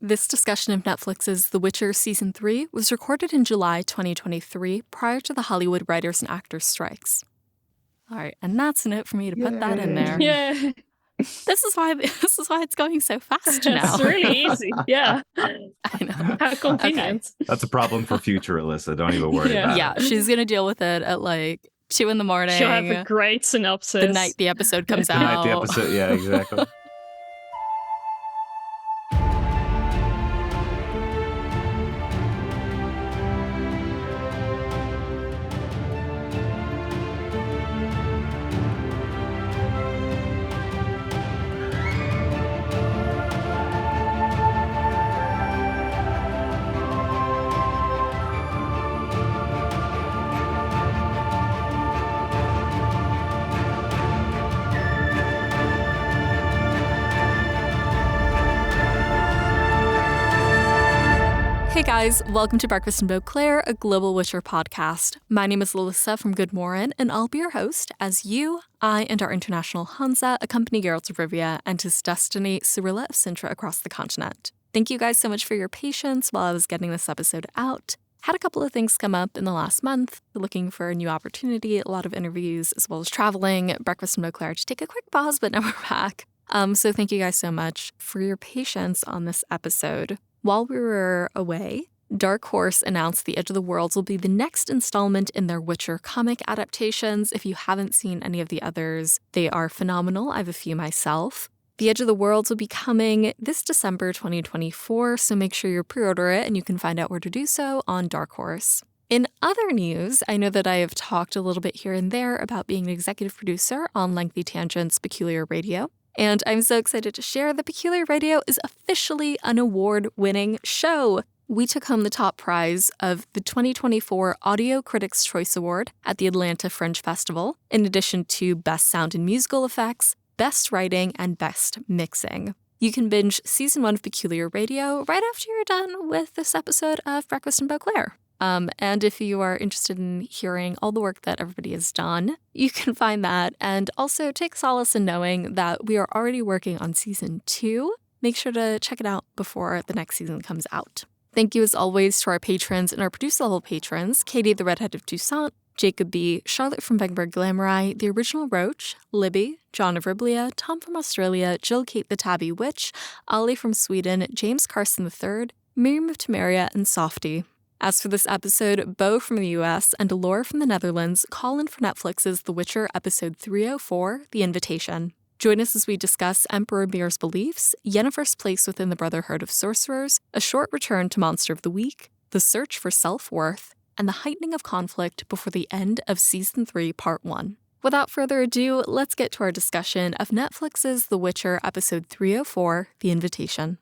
This discussion of Netflix's The Witcher Season 3 was recorded in July 2023 prior to the Hollywood writers and actors strikes. All right, and that's a note for me to put that in there. Yeah. This is why it's going so fast now. It's really easy. Yeah. I know. How convenient. Okay. That's a problem for future Alyssa. Don't even worry about it. Yeah, she's going to deal with it at like 2 in the morning. She'll have a great synopsis. The night the episode comes out. The night the episode, yeah, exactly. Hey guys, welcome to Breakfast in Beauclair, a global Witcher podcast. My name is Alyssa from Good Morin, and I'll be your host as you, I, and our international Hansa accompany Geralt of Rivia and his destiny, Cyrilla of Sintra, across the continent. Thank you guys so much for your patience while I was getting this episode out. Had a couple of things come up in the last month, looking for a new opportunity, a lot of interviews, as well as traveling. Breakfast in Beauclair to take a quick pause, but now we're back. So thank you guys so much for your patience on this episode. While we were away, Dark Horse announced The Edge of the Worlds will be the next installment in their Witcher comic adaptations. If you haven't seen any of the others, they are phenomenal. I have a few myself. The Edge of the Worlds will be coming this December 2024, so make sure you pre-order it and you can find out where to do so on Dark Horse. In other news, I know that I have talked a little bit here and there about being an executive producer on Lengthy Tangents Peculiar Radio. And I'm so excited to share that Peculiar Radio is officially an award-winning show. We took home the top prize of the 2024 Audio Critics' Choice Award at the Atlanta Fringe Festival, in addition to Best Sound and Musical Effects, Best Writing, and Best Mixing. You can binge Season 1 of Peculiar Radio right after you're done with this episode of Breakfast in Beauclair. And if you are interested in hearing all the work that everybody has done, you can find that. And also take solace in knowing that we are already working on Season 2. Make sure to check it out before the next season comes out. Thank you as always to our patrons and our producer-level patrons, Katie the Redhead of Toussaint, Jacob B., Charlotte from Begberg Glamorai, The Original Roach, Libby, John of Riblia, Tom from Australia, Jill Kate the Tabby Witch, Ollie from Sweden, James Carson III, Miriam of Temeria, and Softy. As for this episode, Beau from the US and Elora from the Netherlands call in for Netflix's The Witcher episode 304, The Invitation. Join us as we discuss Emperor Emhyr's beliefs, Yennefer's place within the Brotherhood of Sorcerers, a short return to Monster of the Week, the search for self-worth, and the heightening of conflict before the end of Season 3, Part 1. Without further ado, let's get to our discussion of Netflix's The Witcher episode 304, The Invitation.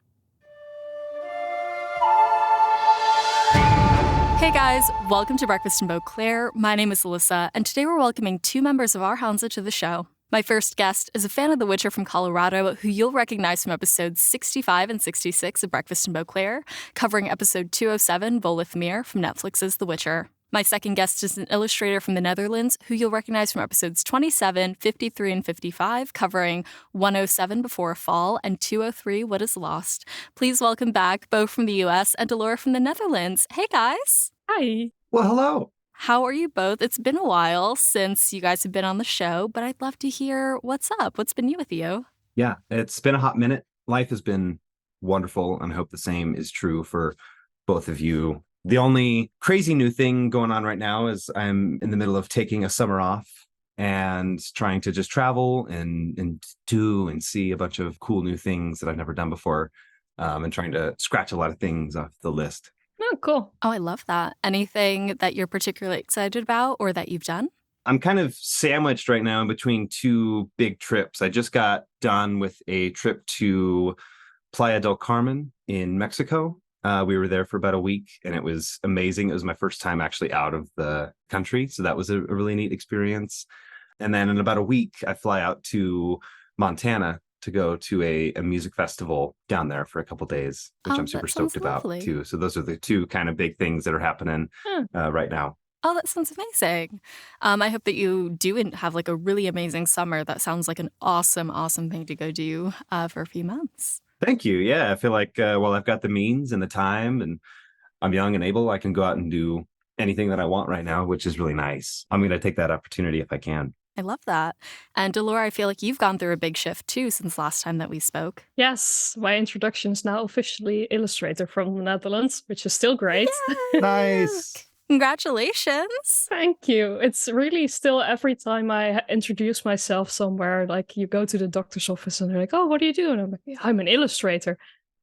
Hey guys, welcome to Breakfast in Beauclair. My name is Alyssa, and today we're welcoming 2 members of our Hansa to the show. My first guest is a fan of The Witcher from Colorado who you'll recognize from episodes 65 and 66 of Breakfast in Beauclair, covering episode 207, Emhyr, from Netflix's The Witcher. My second guest is an illustrator from the Netherlands who you'll recognize from episodes 27, 53, and 55, covering 107, Before a Fall, and 203, What is Lost. Please welcome back Beau from the US and Elora from the Netherlands. Hey, guys. Hi. Well, hello. How are you both? It's been a while since you guys have been on the show, but I'd love to hear what's up. What's been new with you? Yeah, it's been a hot minute. Life has been wonderful, and I hope the same is true for both of you. The only crazy new thing going on right now is I'm in the middle of taking a summer off and trying to just travel and do and see a bunch of cool new things that I've never done before, and trying to scratch a lot of things off the list. Oh, cool. Oh, I love that. Anything that you're particularly excited about or that you've done? I'm kind of sandwiched right now in between 2 big trips. I just got done with a trip to Playa del Carmen in Mexico. We were there for about a week, and it was amazing. It was my first time actually out of the country, so that was a really neat experience. And then in about a week, I fly out to Montana to go to a music festival down there for a couple days, which I'm super stoked about too. So those are the 2 kind of big things that are happening right now. Oh, that sounds amazing. I hope that you do have like a really amazing summer. That sounds like an awesome thing to go do for a few months. Thank you. Yeah, I feel like, well, I've got the means and the time, and I'm young and able. I can go out and do anything that I want right now, which is really nice. I'm going to take that opportunity if I can. I love that. And Elora, I feel like you've gone through a big shift too since last time that we spoke. Yes, my introduction is now officially illustrator from the Netherlands, which is still great. Yay! Nice. Congratulations. Thank you. It's really still every time I introduce myself somewhere, like you go to the doctor's office and they're like, oh, what do you do? And I'm like, I'm an illustrator.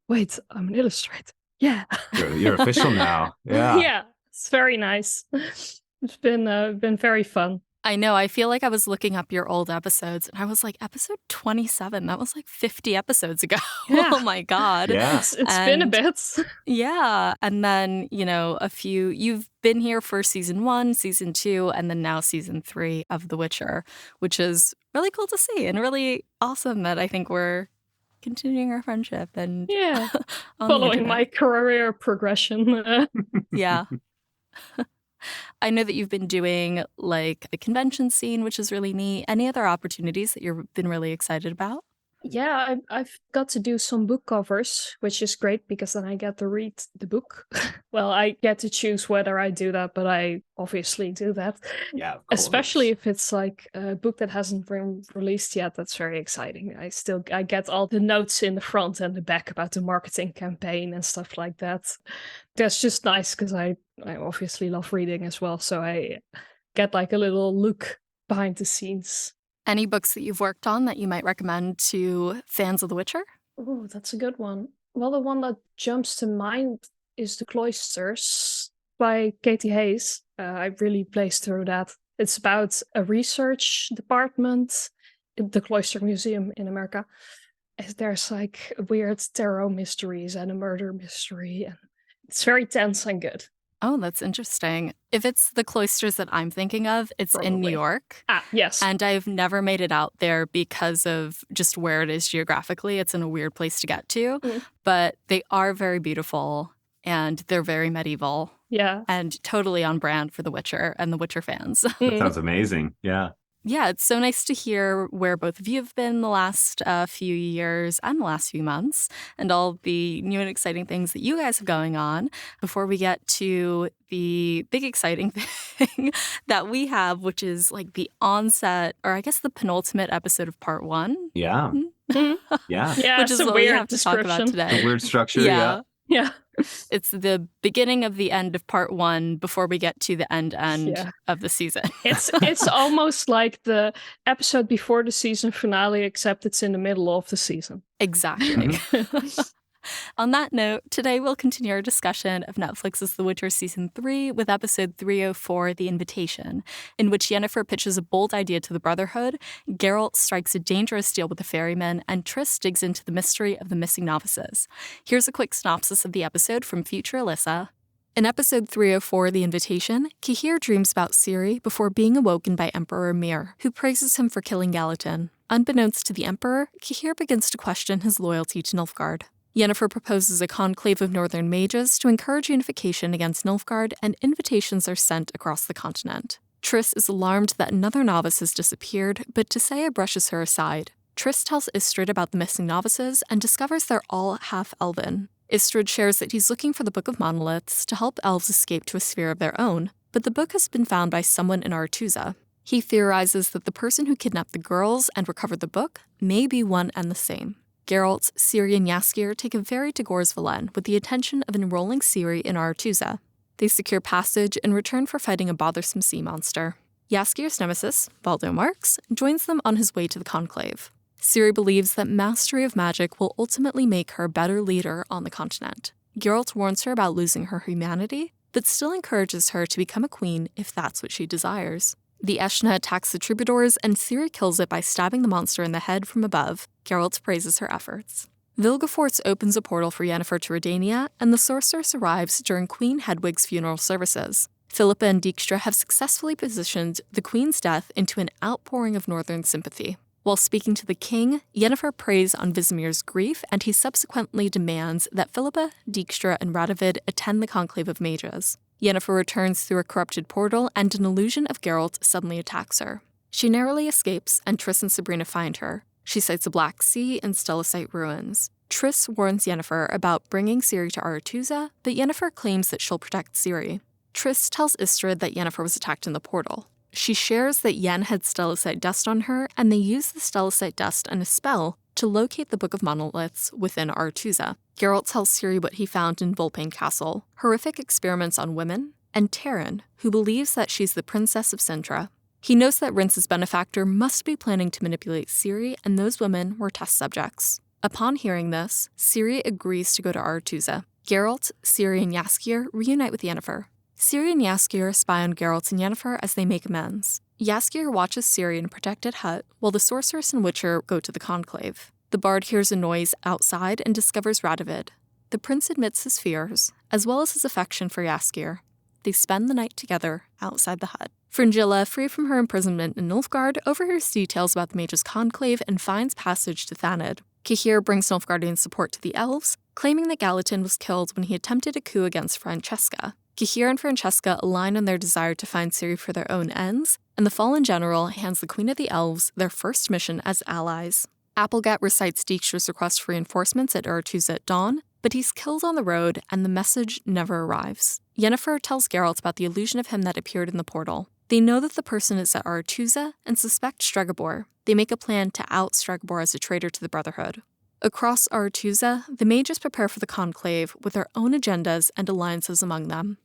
Wait, I'm an illustrator. Yeah. You're official now. Yeah. Yeah, it's very nice. It's been very fun. I know. I feel like I was looking up your old episodes and I was like, episode 27. That was like 50 episodes ago. Yeah. Oh my God. Yeah. It's been a bit. Yeah. And then, you've been here for season 1, season 2, and then now season 3 of The Witcher, which is really cool to see and really awesome that I think we're continuing our friendship and Yeah. on the Following my internet. career progression. Yeah. I know that you've been doing like the convention scene, which is really neat. Any other opportunities that you've been really excited about? Yeah, I've got to do some book covers, which is great because then I get to read the book. Well, I get to choose whether I do that, but I obviously do that. Yeah, of course. Especially if it's like a book that hasn't been released yet. That's very exciting. I get all the notes in the front and the back about the marketing campaign and stuff like that. That's just nice because I obviously love reading as well. So I get like a little look behind the scenes. Any books that you've worked on that you might recommend to fans of The Witcher? Oh, that's a good one. Well, the one that jumps to mind is The Cloisters by Katie Hayes. I really blazed through that. It's about a research department in the Cloister Museum in America. There's like weird tarot mysteries and a murder mystery, and it's very tense and good. Oh, that's interesting. If it's the cloisters that I'm thinking of, it's in New Probably. York. Ah, yes. And I've never made it out there because of just where it is geographically. It's in a weird place to get to. But they are very beautiful and they're very medieval Yeah. and totally on brand for The Witcher and The Witcher fans. That sounds amazing. Yeah. Yeah, it's so nice to hear where both of you have been the last few years and the last few months and all the new and exciting things that you guys have going on before we get to the big exciting thing that we have, which is like the onset, or I guess the penultimate episode of part 1. Yeah. Mhm. Yeah. Yeah, Which it's is a what we weird have to talk about description. today. A weird structure. Yeah. Yeah. It's the beginning of the end of part 1 before we get to the end Yeah. of the season. It's almost like the episode before the season finale, except it's in the middle of the season. Exactly. On that note, today we'll continue our discussion of Netflix's The Witcher Season 3 with episode 304, The Invitation, in which Yennefer pitches a bold idea to the Brotherhood, Geralt strikes a dangerous deal with the ferryman, and Triss digs into the mystery of the missing novices. Here's a quick synopsis of the episode from future Alyssa. In episode 304, The Invitation, Cahir dreams about Ciri before being awoken by Emperor Emhyr, who praises him for killing Gallatin. Unbeknownst to the Emperor, Cahir begins to question his loyalty to Nilfgaard. Yennefer proposes a conclave of northern mages to encourage unification against Nilfgaard, and invitations are sent across the continent. Triss is alarmed that another novice has disappeared, but Tissaia brushes her aside. Triss tells Istredd about the missing novices and discovers they're all half-elven. Istredd shares that he's looking for the Book of Monoliths to help elves escape to a sphere of their own, but the book has been found by someone in Aretuza. He theorizes that the person who kidnapped the girls and recovered the book may be one and the same. Geralt, Ciri, and Jaskier take a ferry to Gorsvalen with the intention of enrolling Ciri in Aretuza. They secure passage in return for fighting a bothersome sea monster. Jaskier's nemesis, Valdo Marx, joins them on his way to the conclave. Ciri believes that mastery of magic will ultimately make her a better leader on the continent. Geralt warns her about losing her humanity, but still encourages her to become a queen if that's what she desires. The Eshna attacks the troubadours, and Ciri kills it by stabbing the monster in the head from above. Geralt praises her efforts. Vilgefortz opens a portal for Yennefer to Redania, and the sorceress arrives during Queen Hedwig's funeral services. Philippa and Dijkstra have successfully positioned the Queen's death into an outpouring of northern sympathy. While speaking to the king, Yennefer preys on Vizimir's grief, and he subsequently demands that Philippa, Dijkstra, and Radovid attend the Conclave of Mages. Yennefer returns through a corrupted portal, and an illusion of Geralt suddenly attacks her. She narrowly escapes, and Triss and Sabrina find her. She sights a black sea and Stellacite ruins. Triss warns Yennefer about bringing Ciri to Aretuza, but Yennefer claims that she'll protect Ciri. Triss tells Istrid that Yennefer was attacked in the portal. She shares that Yen had stellacite dust on her, and they use the stellacite dust and a spell to locate the Book of Monoliths within Aretuza. Geralt tells Ciri what he found in Volpane Castle, horrific experiments on women, and Terran, who believes that she's the Princess of Sintra. He knows that Rince's benefactor must be planning to manipulate Ciri, and those women were test subjects. Upon hearing this, Ciri agrees to go to Aretuza. Geralt, Ciri, and Jaskier reunite with Yennefer. Ciri and Jaskier spy on Geralt and Yennefer as they make amends. Jaskier watches Ciri in a protected hut, while the sorceress and witcher go to the conclave. The bard hears a noise outside and discovers Radovid. The prince admits his fears, as well as his affection for Jaskier. They spend the night together outside the hut. Fringilla, free from her imprisonment in Nilfgaard, overhears details about the mage's conclave and finds passage to Thanedd. Cahir brings Nilfgaardian support to the elves, claiming that Gallatin was killed when he attempted a coup against Francesca. Cahir and Francesca align on their desire to find Ciri for their own ends, and the fallen general hands the Queen of the Elves their first mission as allies. Applegat recites Dijkstra's request for reinforcements at Aretuza at dawn, but he's killed on the road and the message never arrives. Yennefer tells Geralt about the illusion of him that appeared in the portal. They know that the person is at Aretuza and suspect Stregobor. They make a plan to out Stregobor as a traitor to the Brotherhood. Across Aretuza, the mages prepare for the conclave with their own agendas and alliances among them.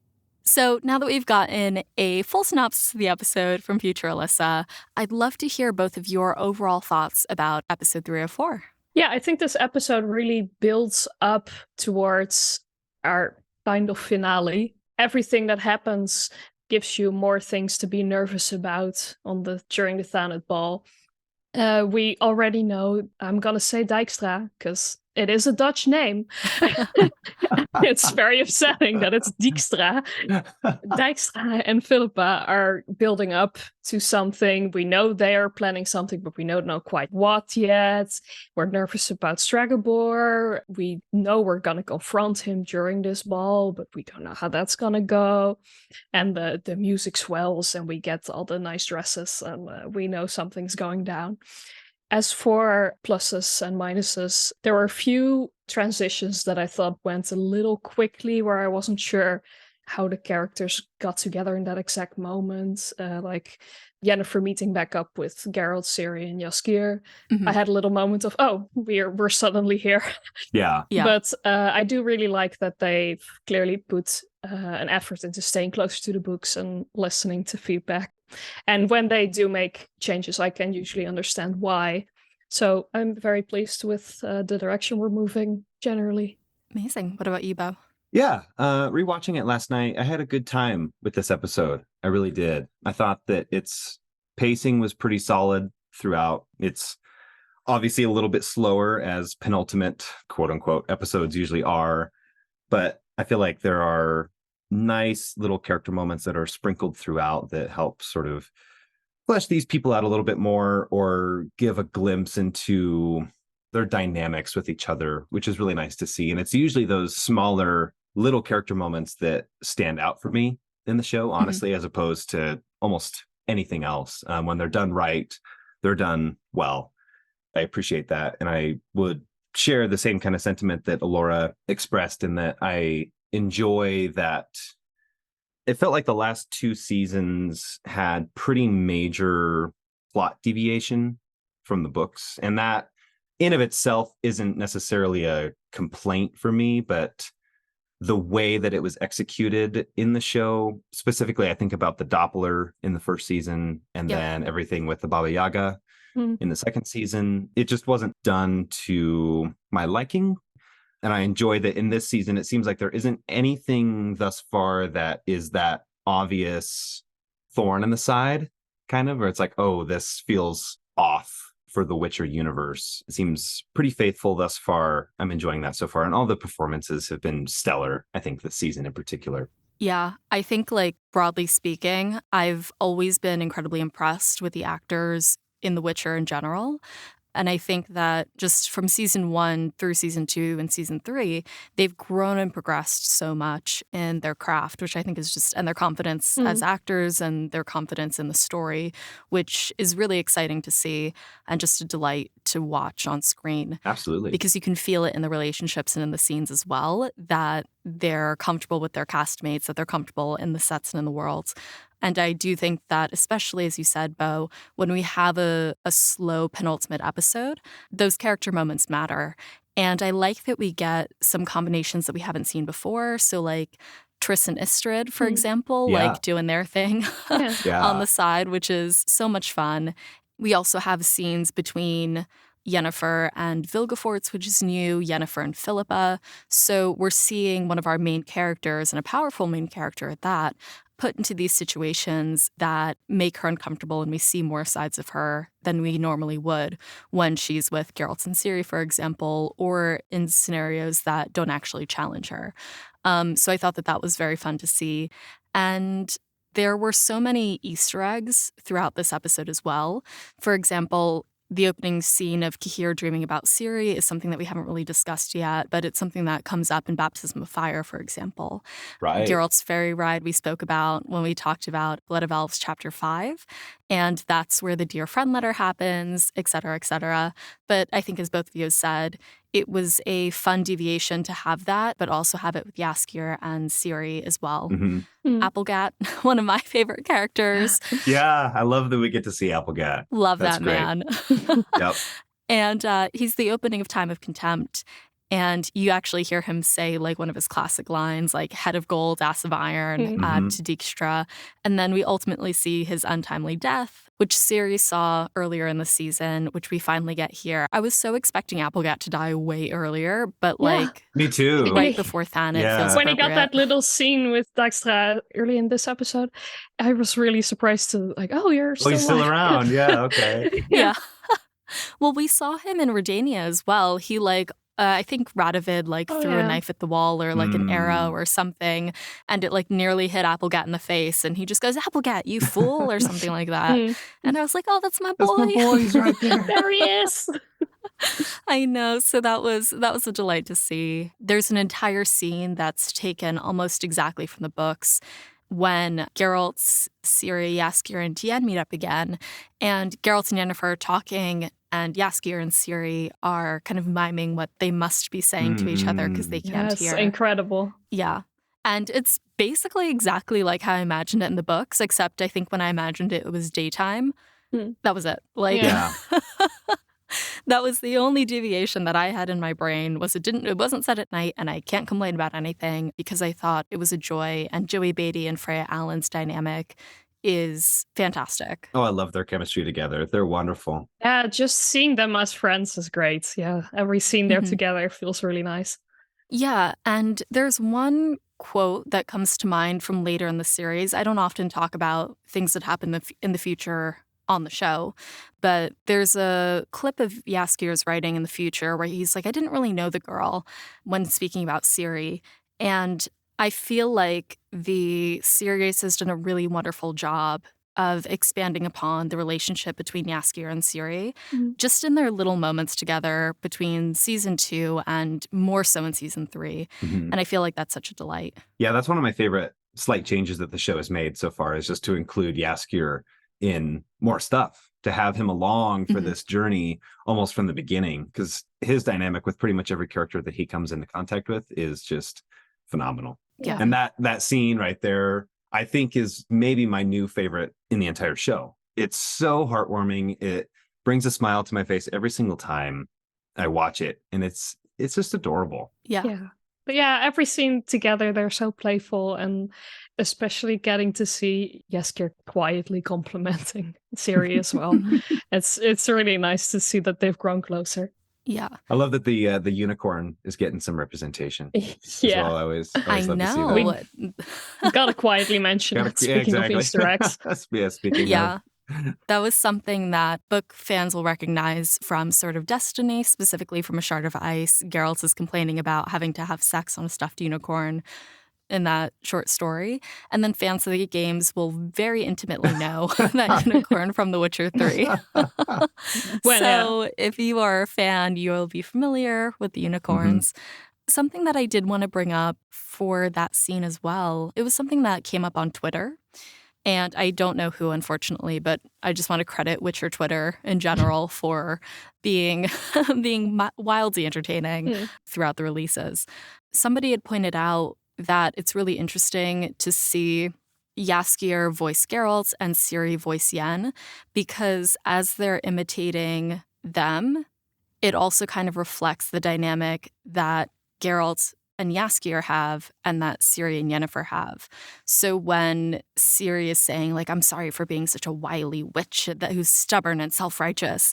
So now that we've gotten a full synopsis of the episode from future Alyssa, I'd love to hear both of your overall thoughts about episode 3 of 4. Yeah, I think this episode really builds up towards our kind of finale. Everything that happens gives you more things to be nervous about during the Thanedd Ball. We already know, I'm going to say Dijkstra, because it is a Dutch name. It's very upsetting that it's Dijkstra. Dijkstra and Philippa are building up to something. We know they are planning something, but we don't know quite what yet. We're nervous about Stregobor. We know we're going to confront him during this ball, but we don't know how that's going to go. And the music swells and we get all the nice dresses and we know something's going down. As for pluses and minuses, there were a few transitions that I thought went a little quickly, where I wasn't sure how the characters got together in that exact moment. Like Yennefer meeting back up with Geralt, Ciri, and Jaskier. Mm-hmm. I had a little moment of, oh, we're suddenly here. Yeah. But I do really like that they've clearly put an effort into staying closer to the books and listening to feedback. And when they do make changes, I can usually understand why. So I'm very pleased with the direction we're moving generally. Amazing. What about you, Bo? Yeah, rewatching it last night, I had a good time with this episode. I really did. I thought that its pacing was pretty solid throughout. It's obviously a little bit slower, as penultimate, quote unquote, episodes usually are. But I feel like there are nice little character moments that are sprinkled throughout that help sort of flesh these people out a little bit more, or give a glimpse into their dynamics with each other, which is really nice to see. And it's usually those smaller little character moments that stand out for me in the show, honestly, as opposed to almost anything else. When they're done right, they're done well. I appreciate that. And I would share the same kind of sentiment that Elora expressed, in that I enjoy that it felt like the last 2 seasons had pretty major plot deviation from the books. And that in of itself isn't necessarily a complaint for me, but the way that it was executed in the show, specifically, I think about the Doppler in the first season, and then everything with the Baba Yaga in the second season, it just wasn't done to my liking. And I enjoy that in this season, it seems like there isn't anything thus far that is that obvious thorn in the side, kind of, where it's like, oh, this feels off for the Witcher universe. It seems pretty faithful thus far. I'm enjoying that so far. And all the performances have been stellar, I think, this season in particular. Yeah, I think, like, broadly speaking, I've always been incredibly impressed with the actors in The Witcher in general. And I think that just from season 1 through season 2 and season 3, they've grown and progressed so much in their craft, which I think is just, and their confidence as actors and their confidence in the story, which is really exciting to see and just a delight to watch on screen. Absolutely. Because you can feel it in the relationships and in the scenes as well, that they're comfortable with their castmates, that they're comfortable in the sets and in the worlds. And I do think that, especially as you said, Beau, when we have a slow penultimate episode, those character moments matter. And I like that we get some combinations that we haven't seen before. So like Triss and Istrid, for example, like doing their thing on the side, which is so much fun. We also have scenes between Yennefer and Vilgefortz, which is new, Yennefer and Philippa. So we're seeing one of our main characters, and a powerful main character at that, put into these situations that make her uncomfortable, and we see more sides of her than we normally would when she's with Geralt and Ciri, for example, or in scenarios that don't actually challenge her. So I thought that that was very fun to see. And there were so many Easter eggs throughout this episode as well. For example, the opening scene of Cahir dreaming about Ciri is something that we haven't really discussed yet, but it's something that comes up in Baptism of Fire, for example. Right. Geralt's Fairy Ride we spoke about when we talked about Blood of Elves Chapter 5, and that's where the Dear Friend letter happens, et cetera, et cetera. But I think, as both of you have said, it was a fun deviation to have that, but also have it with Jaskier and Ciri as well. Applegat, one of my favorite characters. Yeah, I love that we get to see Applegat. Love That's that great. man. Yep. And he's the opening of Time of Contempt. And you actually hear him say like one of his classic lines, like head of gold, ass of iron, to Dijkstra. And then we ultimately see his untimely death, which Ciri saw earlier in the season, which we finally get here. I was so expecting Applegat to die way earlier, but like me too. right before Thanet feels when he got appropriate. that little scene with Dijkstra early in this episode, I was really surprised to like, oh, you're still, he's still alive. around. Yeah, okay. Yeah. Well, we saw him in Redania as well. He I think Radovid threw a knife at the wall or like an arrow or something, and it like nearly hit Applegat in the face, and he just goes, "Applegat, you fool," or something like that. And I was like, "Oh, that's my boy. That's my boy. He's right there. There he is." I know. So that was a delight to see. There's an entire scene that's taken almost exactly from the books when Geralt, Ciri, Jaskier, and Tien meet up again, and Geralt and Yennefer are talking, and Jaskier and Ciri are kind of miming what they must be saying to each other because they can't hear. Incredible. Yeah. And it's basically exactly like how I imagined it in the books, except I think when I imagined it, it was daytime. That was it. That was the only deviation that I had in my brain. It wasn't set at night, and I can't complain about anything because I thought it was a joy. And Joey Beatty and Freya Allen's dynamic is fantastic. Oh, I love their chemistry together. They're wonderful. Yeah, just seeing them as friends is great. Yeah, every scene there together feels really nice. Yeah, and there's one quote that comes to mind from later in the series. I don't often talk about things that happen in the future on the show, but there's a clip of Jaskier's writing in the future where he's like, I didn't really know the girl, when speaking about Ciri. And I feel like the series has done a really wonderful job of expanding upon the relationship between Jaskier and Ciri, just in their little moments together between season 2 and more so in season 3. And I feel like that's such a delight. Yeah, that's one of my favorite slight changes that the show has made so far, is just to include Jaskier in more stuff, to have him along for this journey almost from the beginning, because his dynamic with pretty much every character that he comes into contact with is just phenomenal. Yeah. And that scene right there, I think, is maybe my new favorite in the entire show. It's so heartwarming. It brings a smile to my face every single time I watch it, and it's just adorable. Yeah. But yeah, every scene together, they're so playful, and especially getting to see Jaskier quietly complimenting Ciri as well. It's really nice to see that they've grown closer. Yeah. I love that the unicorn is getting some representation. As well. I always I love know. to see that. Gotta quietly mention it, speaking of Easter eggs. Speaking of. That was something that book fans will recognize from Sword of Destiny, specifically from A Shard of Ice. Geralt is complaining about having to have sex on a stuffed unicorn. in that short story. And then fans of the games will very intimately know that unicorn from The Witcher 3. So if you are a fan, you'll be familiar with the unicorns. Something that I did want to bring up for that scene as well, it was something that came up on Twitter. And I don't know who, unfortunately, but I just want to credit Witcher Twitter in general for being wildly entertaining throughout the releases. Somebody had pointed out that it's really interesting to see Jaskier voice Geralt and Ciri voice Yen, because as they're imitating them, it also kind of reflects the dynamic that Geralt and Jaskier have and that Ciri and Yennefer have. So when Ciri is saying, like, I'm sorry for being such a wily witch who's stubborn and self-righteous,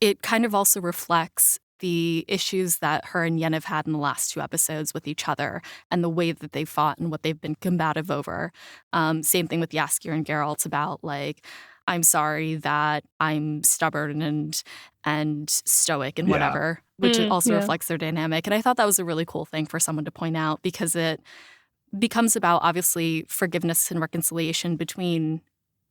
it kind of also reflects the issues that her and Yen have had in the last 2 episodes with each other and the way that they fought and what they've been combative over. Same thing with Jaskier and Geralt about, like, I'm sorry that I'm stubborn and stoic and whatever, which also reflects their dynamic. And I thought that was a really cool thing for someone to point out, because it becomes about, obviously, forgiveness and reconciliation between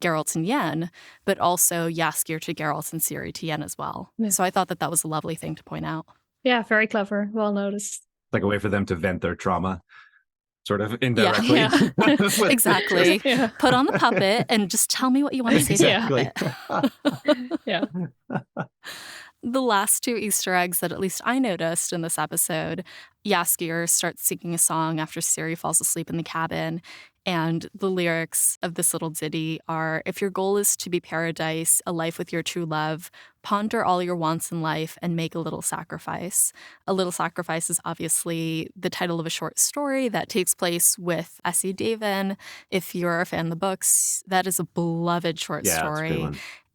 Geralt and Yen, but also Jaskier to Geralt and Ciri to Yen as well. Yeah. So I thought that was a lovely thing to point out. Yeah, very clever. Well noticed. Like a way for them to vent their trauma. Sort of indirectly. Yeah. Exactly. Yeah. Put on the puppet and just tell me what you want to say to the puppet. Yeah. The last 2 Easter eggs that at least I noticed in this episode, Jaskier starts singing a song after Ciri falls asleep in the cabin. And the lyrics of this little ditty are, if your goal is to be paradise, a life with your true love, ponder all your wants in life and make a little sacrifice. A Little Sacrifice is obviously the title of a short story that takes place with S.E. Davin. If you're a fan of the books, that is a beloved short story.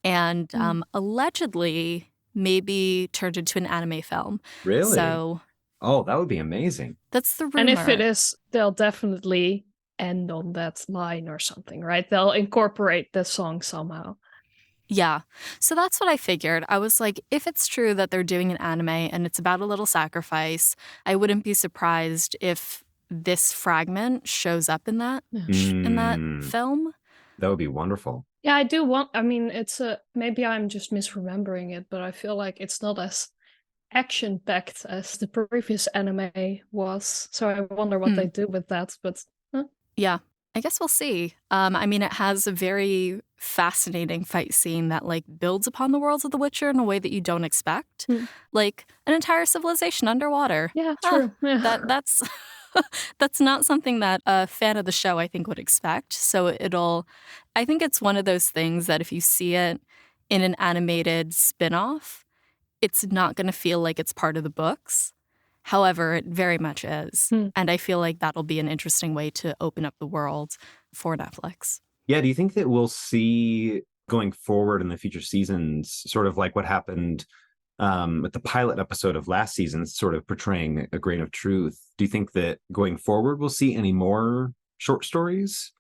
And allegedly maybe turned into an anime film. Really? So, oh, that would be amazing. That's the rumor. And if it is, they'll definitely end on that line or something, right? They'll incorporate the song somehow. Yeah. So that's what I figured. I was like, if it's true that they're doing an anime and it's about a little sacrifice, I wouldn't be surprised if this fragment shows up in that film. That would be wonderful. Yeah, I do want, I mean, maybe I'm just misremembering it, but I feel like it's not as action-packed as the previous anime was. So I wonder what they do with that, but... Yeah, I guess we'll see. I mean, it has a very fascinating fight scene that, like, builds upon the worlds of The Witcher in a way that you don't expect. Like, an entire civilization underwater. Yeah, true. That's that's not something that a fan of the show, I think, would expect. So I think it's one of those things that if you see it in an animated spin-off, it's not going to feel like it's part of the books. However, it very much is. And I feel like that'll be an interesting way to open up the world for Netflix. Yeah, do you think that we'll see going forward in the future seasons, sort of like what happened with the pilot episode of last season, sort of portraying a grain of truth? Do you think that going forward we'll see any more short stories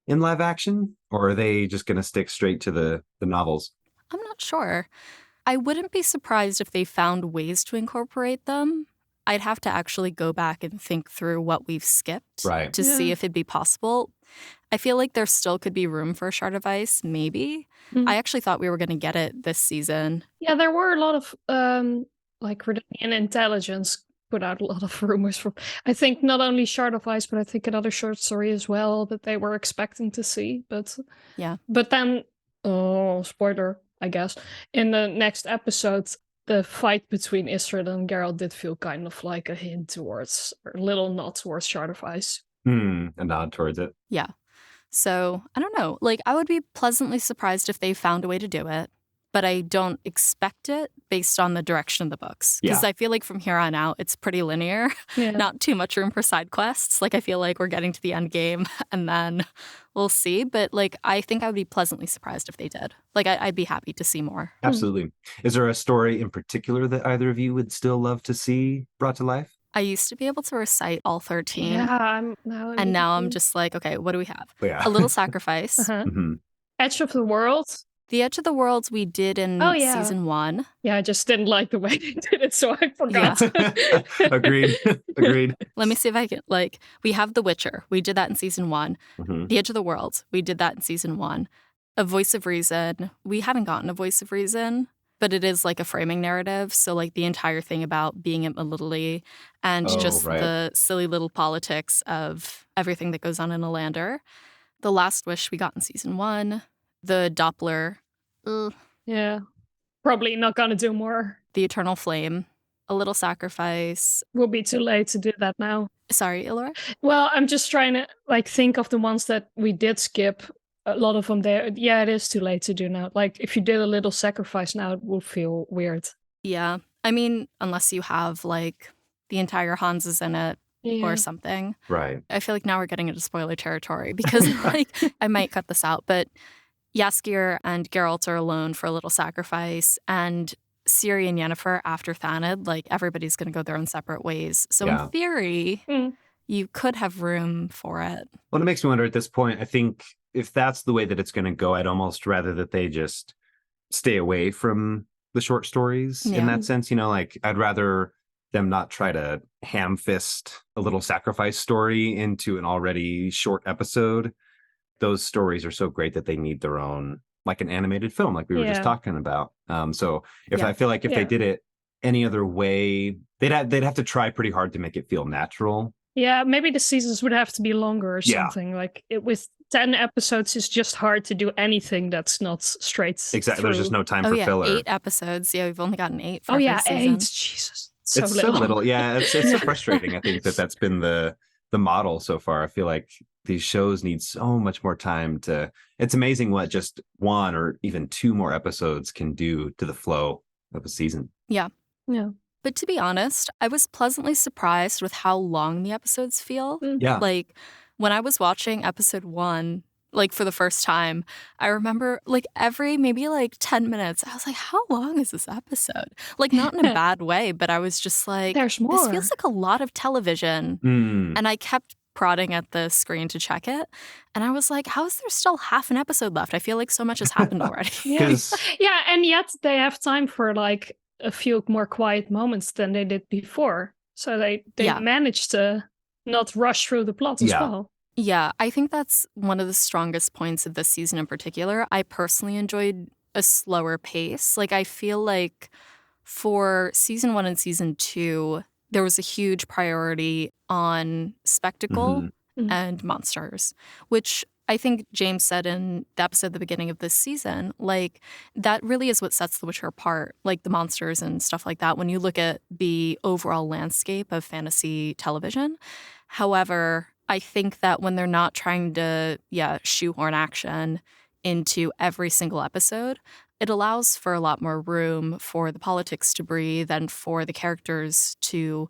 in live action? Or are they just going to stick straight to the novels? I'm not sure. I wouldn't be surprised if they found ways to incorporate them. I'd have to actually go back and think through what we've skipped to see if it'd be possible. I feel like there still could be room for a Shard of Ice, maybe. I actually thought we were going to get it this season. Yeah, there were a lot of, like, Redanian Intelligence put out a lot of rumors for, I think, not only Shard of Ice, but I think another short story as well that they were expecting to see. But then, spoiler, I guess, in the next episode, the fight between Istrid and Geralt did feel kind of like a hint towards, or a little nod towards Shard of Ice. A nod towards it. Yeah. So, I don't know. Like, I would be pleasantly surprised if they found a way to do it, but I don't expect it based on the direction of the books. Because I feel like from here on out, it's pretty linear. Not too much room for side quests. Like, I feel like we're getting to the end game and then we'll see. But, like, I think I would be pleasantly surprised if they did. Like, I'd be happy to see more. Absolutely. Is there a story in particular that either of you would still love to see brought to life? I used to be able to recite all 13. Yeah, now I'm just like, okay, what do we have? Yeah. A Little Sacrifice. Edge of the World. The Edge of the Worlds we did in Oh, yeah. season 1. Yeah, I just didn't like the way they did it, so I forgot. Agreed. Let me see if I can, we have The Witcher. We did that in season 1. Mm-hmm. The Edge of the Worlds. We did that in season 1. A Voice of Reason. We haven't gotten a Voice of Reason, but it is like a framing narrative. So like the entire thing about being in Italy and the silly little politics of everything that goes on in a lander. The Last Wish we got in season 1. The Doppler. Yeah. Probably not gonna do more. The Eternal Flame. A Little Sacrifice. Will be too late to do that now. Sorry, Elora? Well, I'm just trying to think of the ones that we did skip. A lot of them there. Yeah, it is too late to do now. Like if you did A Little Sacrifice now, it would feel weird. Yeah. I mean, unless you have like the entire Hans is in it or something. Right. I feel like now we're getting into spoiler territory because I might cut this out, but Jaskier and Geralt are alone for A Little Sacrifice, and Ciri and Yennefer after Thanedd, everybody's going to go their own separate ways. So in theory, you could have room for it. Well, it makes me wonder at this point, I think if that's the way that it's going to go, I'd almost rather that they just stay away from the short stories in that sense. I'd rather them not try to ham fist A Little Sacrifice story into an already short episode. Those stories are so great that they need their own, like an animated film, like we were just talking about. So I feel like if they did it any other way, they'd have to try pretty hard to make it feel natural. Yeah, maybe the seasons would have to be longer or something. With 10 episodes, it's just hard to do anything that's not straight Exactly. through. There's just no time for filler. 8 episodes. Yeah, we've only gotten 8 for 8. season. Jesus. It's so little. Yeah, it's so frustrating. I think that's been the model so far. I feel like these shows need so much more time it's amazing what just 1 or even 2 more episodes can do to the flow of a season. Yeah. Yeah. But to be honest, I was pleasantly surprised with how long the episodes feel. Yeah. When I was watching episode 1, for the first time, I remember every maybe 10 minutes, I was like, how long is this episode? Not in a bad way, but I was just like, there's more. This feels like a lot of television. And I kept prodding at the screen to check it. And I was like, how is there still half an episode left? I feel like so much has happened already. Yeah, and yet they have time for a few more quiet moments than they did before. So they managed to not rush through the plot as well. Yeah, I think that's one of the strongest points of this season in particular. I personally enjoyed a slower pace. I feel like for season 1 and season 2, there was a huge priority on spectacle and monsters, which I think James said in the episode at the beginning of this season, that really is what sets The Witcher apart, the monsters and stuff like that, when you look at the overall landscape of fantasy television. However, I think that when they're not trying to, shoehorn action into every single episode, it allows for a lot more room for the politics to breathe and for the characters to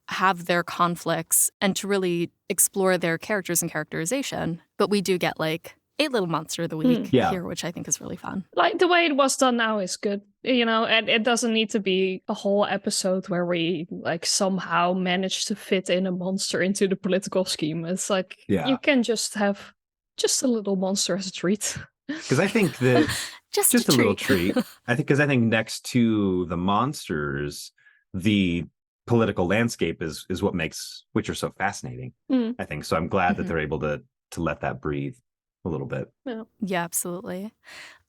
have their conflicts and to really explore their characters and characterization. But we do get a little monster of the week here, which I think is really fun. The way it was done now is good, and it doesn't need to be a whole episode where we somehow manage to fit in a monster into the political scheme. It's you can just have just a little monster as a treat. Because I think that just a little treat. I think next to the monsters, the political landscape is what makes Witcher so fascinating. I think so. I'm glad that they're able to let that breathe a little bit. Yeah, absolutely.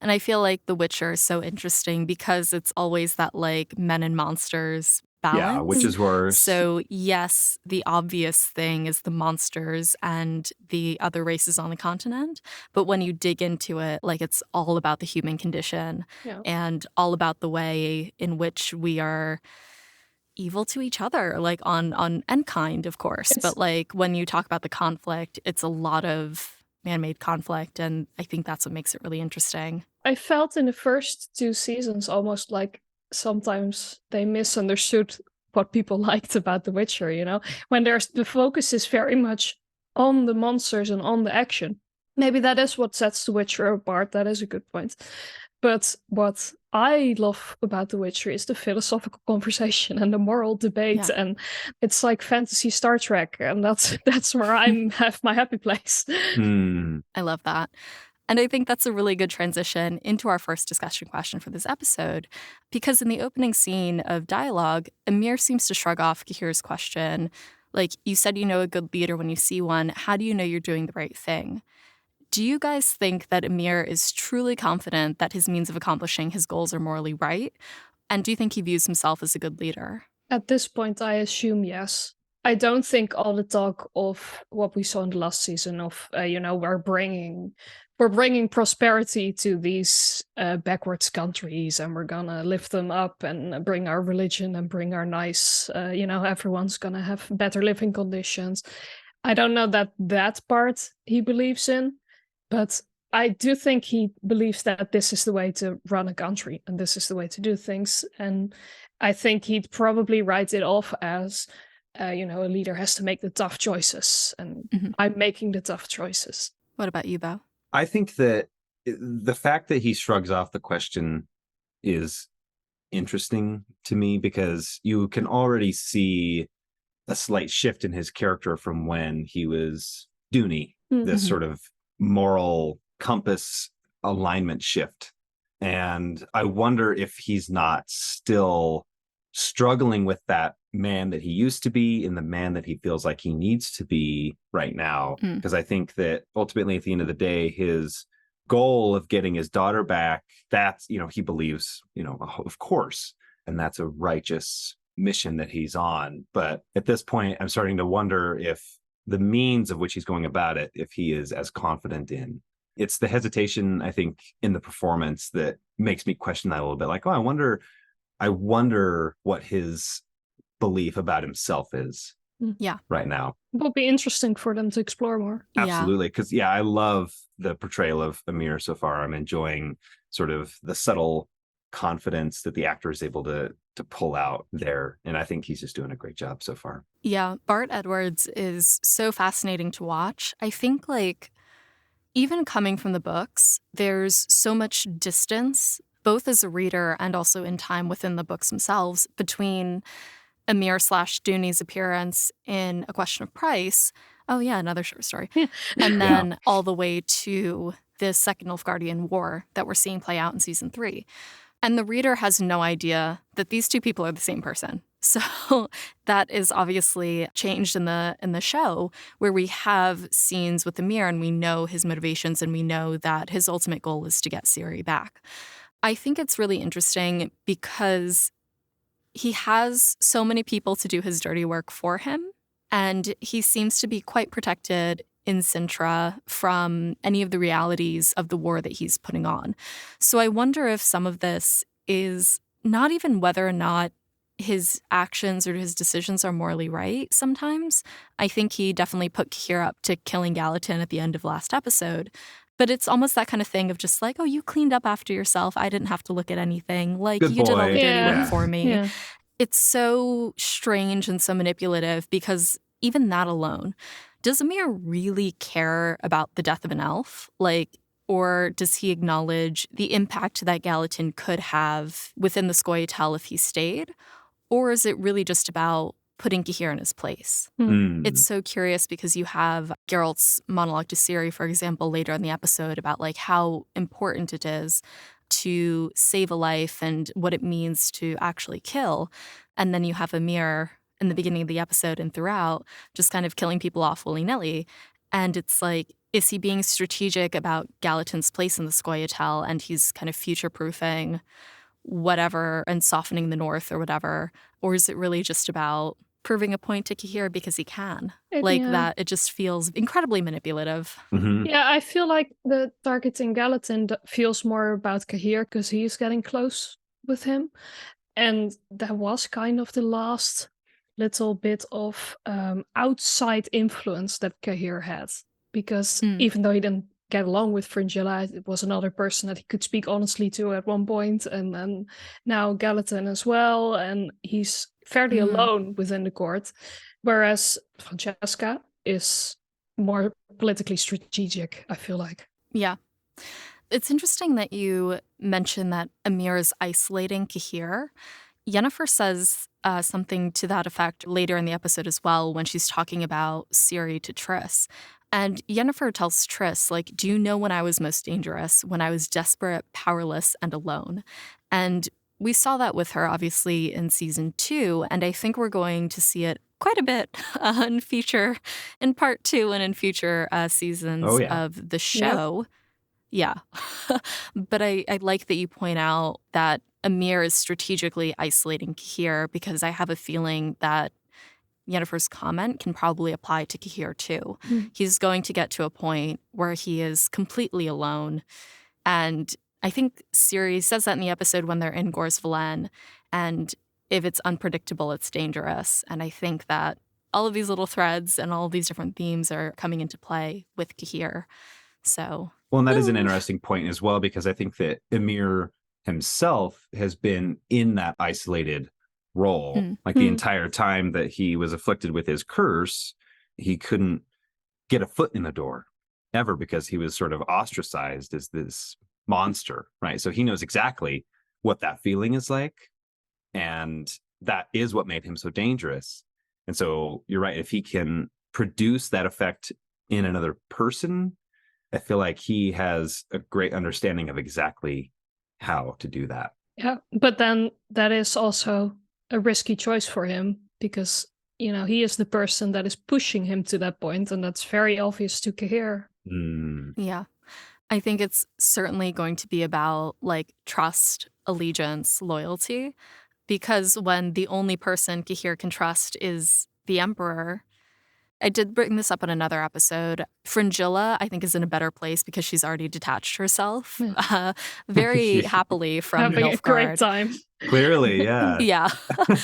And I feel like The Witcher is so interesting because it's always that men and monsters balance. Yeah, which is worse. So yes, the obvious thing is the monsters and the other races on the continent. But when you dig into it, it's all about the human condition and all about the way in which we are evil to each other, on and kind, of course. But when you talk about the conflict, it's a lot of man-made conflict, and I think that's what makes it really interesting. I felt in the first 2 seasons almost sometimes they misunderstood what people liked about The Witcher, when the focus is very much on the monsters and on the action. Maybe that is what sets The Witcher apart. That is a good point. But what I love about The Witcher is the philosophical conversation and the moral debate, and it's like fantasy Star Trek, and that's where I have my happy place. I love that. And I think that's a really good transition into our first discussion question for this episode, because in the opening scene of dialogue, Emhyr seems to shrug off Cahir's question, like, you said you know a good leader when you see one. How do you know you're doing the right thing? Do you guys think that Emhyr is truly confident that his means of accomplishing his goals are morally right? And do you think he views himself as a good leader? At this point, I assume yes. I don't think all the talk of what we saw in the last season of, we're bringing prosperity to these backwards countries, and we're gonna lift them up and bring our religion and bring our nice, everyone's gonna have better living conditions. I don't know that part he believes in, but I do think he believes that this is the way to run a country and this is the way to do things. And I think he'd probably write it off as, a leader has to make the tough choices, and I'm making the tough choices. What about you, Beau? I think that the fact that he shrugs off the question is interesting to me, because you can already see a slight shift in his character from when he was Dooney, this sort of moral compass alignment shift. And I wonder if he's not still struggling with that man that he used to be and the man that he feels like he needs to be right now. Because I think that ultimately at the end of the day, his goal of getting his daughter back, that's, he believes, of course, and that's a righteous mission that he's on. But at this point, I'm starting to wonder if the means of which he's going about it, if he is as confident in. It's the hesitation, I think, in the performance that makes me question that a little bit. Like, I wonder what his belief about himself is right now. It will be interesting for them to explore more. Absolutely. Because, I love the portrayal of Emhyr so far. I'm enjoying sort of the subtle confidence that the actor is able to pull out there. And I think he's just doing a great job so far. Yeah, Bart Edwards is so fascinating to watch. I think, even coming from the books, there's so much distance, both as a reader and also in time within the books themselves, between Emhyr / Dooney's appearance in A Question of Price. Oh yeah, another short story. And then all the way to this Second Nilfgaardian War that we're seeing play out in season 3. And the reader has no idea that these two people are the same person. So that is obviously changed in the show, where we have scenes with Emhyr and we know his motivations and we know that his ultimate goal is to get Ciri back. I think it's really interesting because he has so many people to do his dirty work for him, and he seems to be quite protected in Sintra from any of the realities of the war that he's putting on. So I wonder if some of this is not even whether or not his actions or his decisions are morally right sometimes. I think he definitely put Cahir up to killing Gallatin at the end of last episode. But it's almost that kind of thing of just like, oh, you cleaned up after yourself. I didn't have to look at anything. Like, Good you did all boy. the dirty work for me. Yeah. It's so strange and so manipulative, because even that alone, does Emhyr really care about the death of an elf? Or does he acknowledge the impact that Gallatin could have within the Scoia'tael if he stayed? Or is it really just about putting Cahir in his place? It's so curious, because you have Geralt's monologue to Ciri, for example, later in the episode about how important it is to save a life and what it means to actually kill. And then you have Emhyr in the beginning of the episode and throughout just kind of killing people off willy-nilly. And it's like, is he being strategic about Gallatin's place in the Scoia'tael, and he's kind of future-proofing whatever and softening the North or whatever? Or is it really just about proving a point to Cahir because he can? That it just feels incredibly manipulative. Yeah, I feel like the targeting Gallatin feels more about Cahir because he's getting close with him. And that was kind of the last little bit of outside influence that Cahir had. Because even though he didn't get along with Fringilla, it was another person that he could speak honestly to at one point, and then now Gallatin as well, and he's fairly alone within the court, whereas Francesca is more politically strategic, I feel like. Yeah. It's interesting that you mention that Emhyr is isolating Cahir. Yennefer says something to that effect later in the episode as well when she's talking about Ciri to Triss. And Yennefer tells Triss, like, do you know when I was most dangerous? When I was desperate, powerless, and alone. And we saw that with her, obviously, in season 2. And I think we're going to see it quite a bit in part 2 and in future seasons of the show. Yeah. But I like that you point out that Emhyr is strategically isolating Cahir, because I have a feeling that Yennefer's comment can probably apply to Cahir too. He's going to get to a point where he is completely alone. And I think Ciri says that in the episode when they're in Gor's Valen. And if it's unpredictable, it's dangerous. And I think that all of these little threads and all of these different themes are coming into play with Cahir. So, well, and that is an interesting point as well, because I think that Emhyr himself has been in that isolated role. Like the entire time that he was afflicted with his curse, he couldn't get a foot in the door ever, because he was sort of ostracized as this monster, right? So he knows exactly what that feeling is like, and that is what made him so dangerous. And so you're right, if he can produce that effect in another person, I feel like he has a great understanding of exactly how to do that. Yeah, but then that is also a risky choice for him, because, you know, he is the person that is pushing him to that point, and that's very obvious to Cahir. Yeah. I think it's certainly going to be about like trust, allegiance, loyalty, because when the only person Cahir can trust is the Emperor. I did bring this up in another episode. Fringilla, I think, is in a better place because she's already detached herself very happily from having Nilfgaard. A great time. Clearly, yeah. Yeah.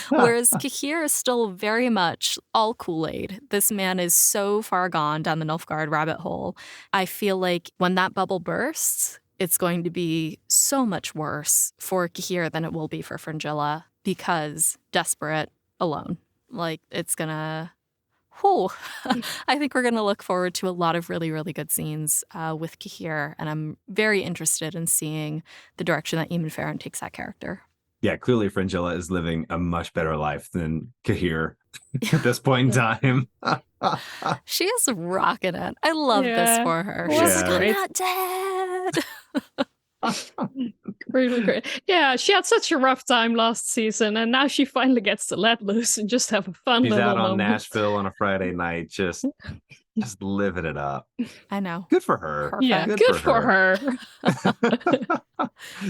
Whereas Cahir is still very much all Kool-Aid. This man is so far gone down the Nilfgaard rabbit hole. I feel like when that bubble bursts, it's going to be so much worse for Cahir than it will be for Fringilla, because desperate, alone. Like, it's gonna... I think we're going to look forward to a lot of really, really good scenes with Cahir, and I'm very interested in seeing the direction that Emhyr takes that character. Yeah, clearly Fringilla is living a much better life than Cahir at this point in time. She is rocking it. I love this for her. She's like, I'm not dead. Really great. Yeah, she had such a rough time last season, and now she finally gets to let loose and just have a fun She's little out on moment. Nashville on a Friday night, just living it up. I know. Good for her. Perfect. Yeah, good for her.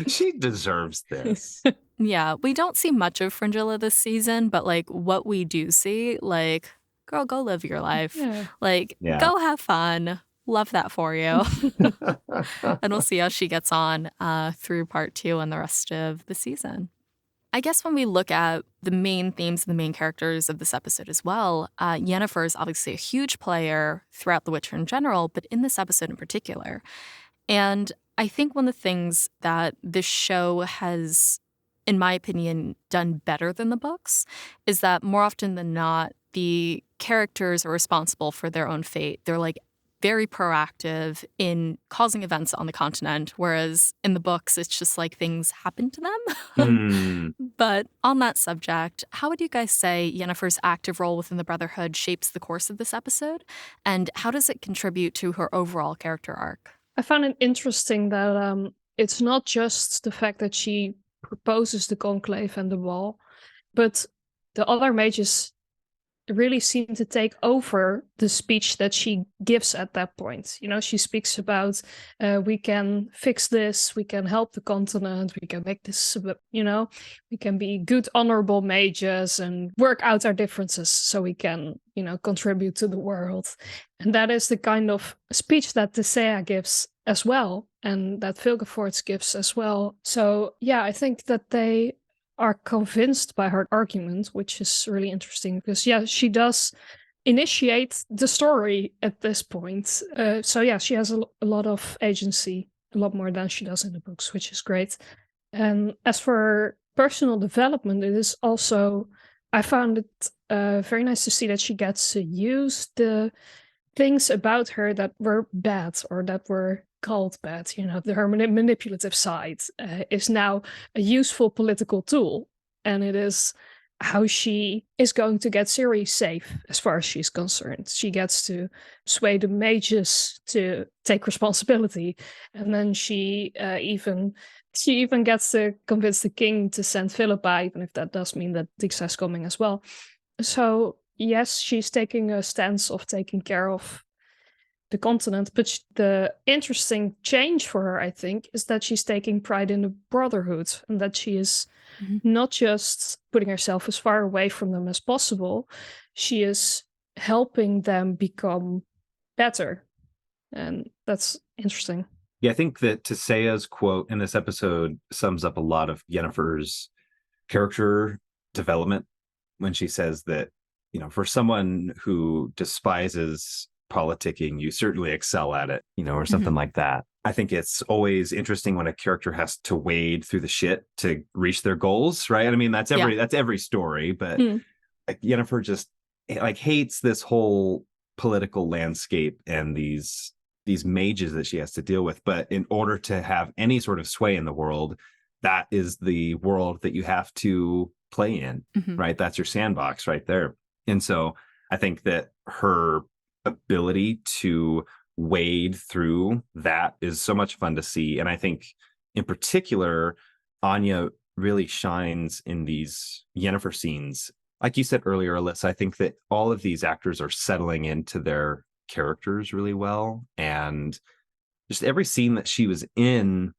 She deserves this. Yeah, we don't see much of Fringilla this season, but like what we do see, like, girl, go live your life. Yeah. Like, go have fun. Love that for you. And we'll see how she gets on through part 2 and the rest of the season. I guess when we look at the main themes and the main characters of this episode as well, Yennefer is obviously a huge player throughout The Witcher in general, but in this episode in particular. And I think one of the things that this show has, in my opinion, done better than the books is that more often than not, the characters are responsible for their own fate. They're like very proactive in causing events on the continent, whereas in the books, it's just like things happen to them. But on that subject, how would you guys say Yennefer's active role within the Brotherhood shapes the course of this episode? And how does it contribute to her overall character arc? I found it interesting that it's not just the fact that she proposes the conclave and the wall, but the other mages really seem to take over the speech that she gives at that point. You know, she speaks about we can fix this, we can help the continent, we can make this, you know, we can be good, honorable mages and work out our differences so we can, you know, contribute to the world. And that is the kind of speech that Thesea gives as well, and that Vilgefortz gives as well. So yeah, I think that they are convinced by her argument, which is really interesting because, yeah, she does initiate the story at this point. So, yeah, she has a lot of agency, a lot more than she does in the books, which is great. And as for personal development, it is also, I found it very nice to see that she gets to use the things about her that were bad or that were called bad, you know, her manipulative side is now a useful political tool, and it is how she is going to get Ciri safe as far as she's concerned. She gets to sway the mages to take responsibility, and then she even gets to convince the king to send Philippa, even if that does mean that Dixa is coming as well. So yes, she's taking a stance of taking care of the continent, but the interesting change for her, I think, is that she's taking pride in the Brotherhood, and that she is not just putting herself as far away from them as possible, she is helping them become better. And that's interesting. Yeah, I think that Tesea's quote in this episode sums up a lot of Yennefer's character development when she says that, for someone who despises politicking, you certainly excel at it, or something like that. I think it's always interesting when a character has to wade through the shit to reach their goals, right? I mean, that's every story, but like Yennefer just hates this whole political landscape and these mages that she has to deal with. But in order to have any sort of sway in the world, that is the world that you have to play in, right? That's your sandbox right there. And so I think that her ability to wade through that is so much fun to see. And I think in particular, Anya really shines in these Yennefer scenes. Like you said earlier, Alyssa, I think that all of these actors are settling into their characters really well. And just every scene that she was in,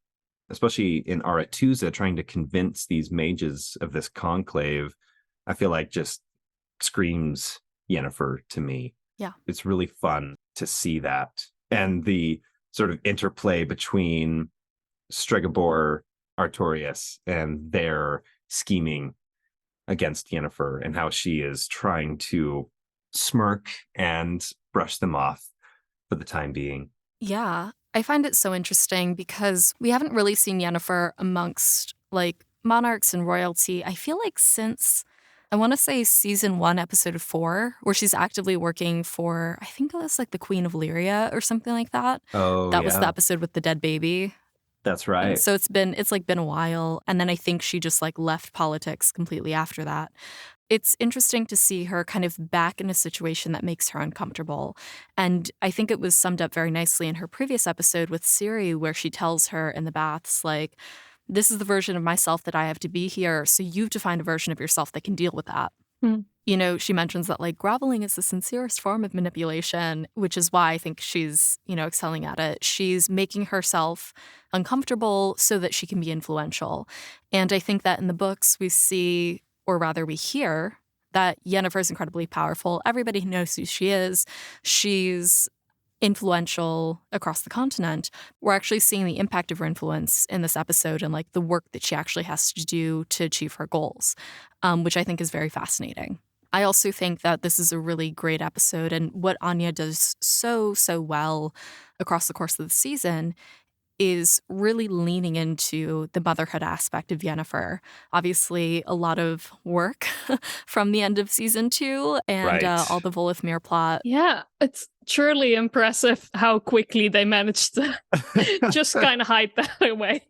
especially in Aretusa, trying to convince these mages of this conclave, I feel like just screams Yennefer to me. Yeah. It's really fun to see that. And the sort of interplay between Stregobor, Artorias, and their scheming against Yennefer, and how she is trying to smirk and brush them off for the time being. Yeah, I find it so interesting because we haven't really seen Yennefer amongst monarchs and royalty. I feel like since, I want to say season 1, episode 4, where she's actively working for, I think it was the Queen of Lyria or something like that. Oh, that was the episode with the dead baby. That's right. And so it's been a while. And then I think she just left politics completely after that. It's interesting to see her kind of back in a situation that makes her uncomfortable. And I think it was summed up very nicely in her previous episode with Ciri, where she tells her in the baths, this is the version of myself that I have to be here. So you've to find a version of yourself that can deal with that. She mentions that groveling is the sincerest form of manipulation, which is why I think she's, excelling at it. She's making herself uncomfortable so that she can be influential. And I think that in the books we see, or rather we hear, that Yennefer is incredibly powerful. Everybody knows who she is. She's influential across the continent. We're actually seeing the impact of her influence in this episode and the work that she actually has to do to achieve her goals, which I think is very fascinating. I also think that this is a really great episode, and what Anya does so well across the course of the season is really leaning into the motherhood aspect of Yennefer. Obviously, a lot of work from the end of season 2 and all the Volithmir plot. Yeah, it's truly impressive how quickly they managed to just kind of hide that away.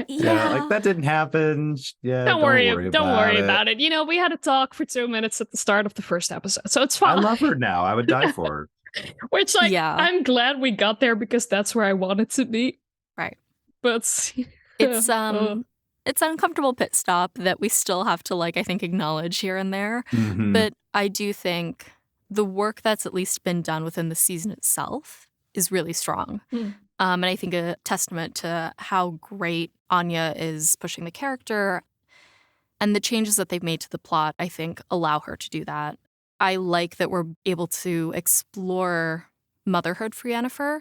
Yeah, that didn't happen. Yeah, don't worry about it. We had a talk for 2 minutes at the start of the first episode, so it's fine. I love her now. I would die for her. Which, I'm glad we got there because that's where I wanted to be. Right. But it's an uncomfortable pit stop that we still have to I think acknowledge here and there. But I do think the work that's at least been done within the season itself is really strong. And I think a testament to how great Anya is pushing the character, and the changes that they've made to the plot, I think, allow her to do that. I like that we're able to explore motherhood for Yennefer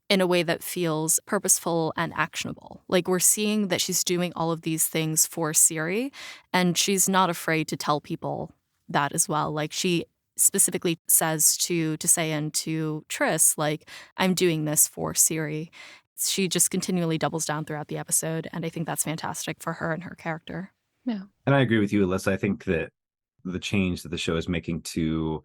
in a way that feels purposeful and actionable. We're seeing that she's doing all of these things for Ciri, and she's not afraid to tell people that as well. She specifically says to Teseya and to Triss, I'm doing this for Ciri. She just continually doubles down throughout the episode, and I think that's fantastic for her and her character. Yeah. And I agree with you, Alyssa. I think that the change that the show is making to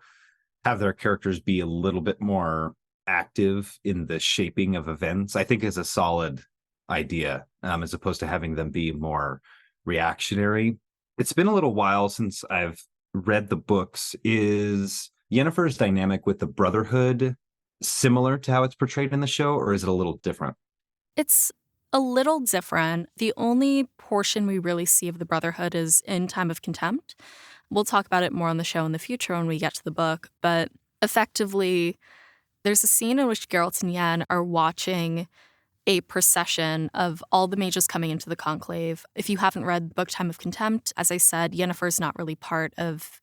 have their characters be a little bit more active in the shaping of events, I think is a solid idea, as opposed to having them be more reactionary. It's been a little while since I've read the books. Is Yennefer's dynamic with the Brotherhood similar to how it's portrayed in the show, or is it a little different? It's a little different. The only portion we really see of the Brotherhood is in Time of Contempt. We'll talk about it more on the show in the future when we get to the book, but effectively, there's a scene in which Geralt and Yen are watching a procession of all the mages coming into the conclave. If you haven't read the book Time of Contempt, as I said, Yennefer's not really part of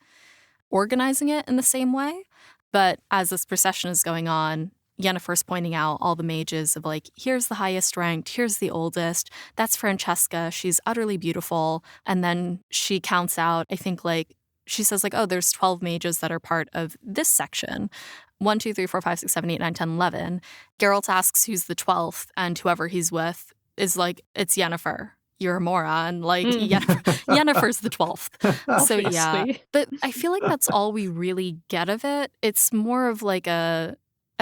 organizing it in the same way. But as this procession is going on, Yennefer's pointing out all the mages of like, here's the highest ranked, here's the oldest, that's Francesca, she's utterly beautiful. And then she counts out, I think like, she says like, oh, there's 12 mages that are part of this section. 1, 2, 3, 4, 5, 6, 7, 8, 9, 10, 11. Geralt asks who's the 12th, and whoever he's with is like, it's Yennefer. You're a moron. Like, Yennefer's the 12th. So, yeah. But I feel like that's all we really get of it. It's more of like I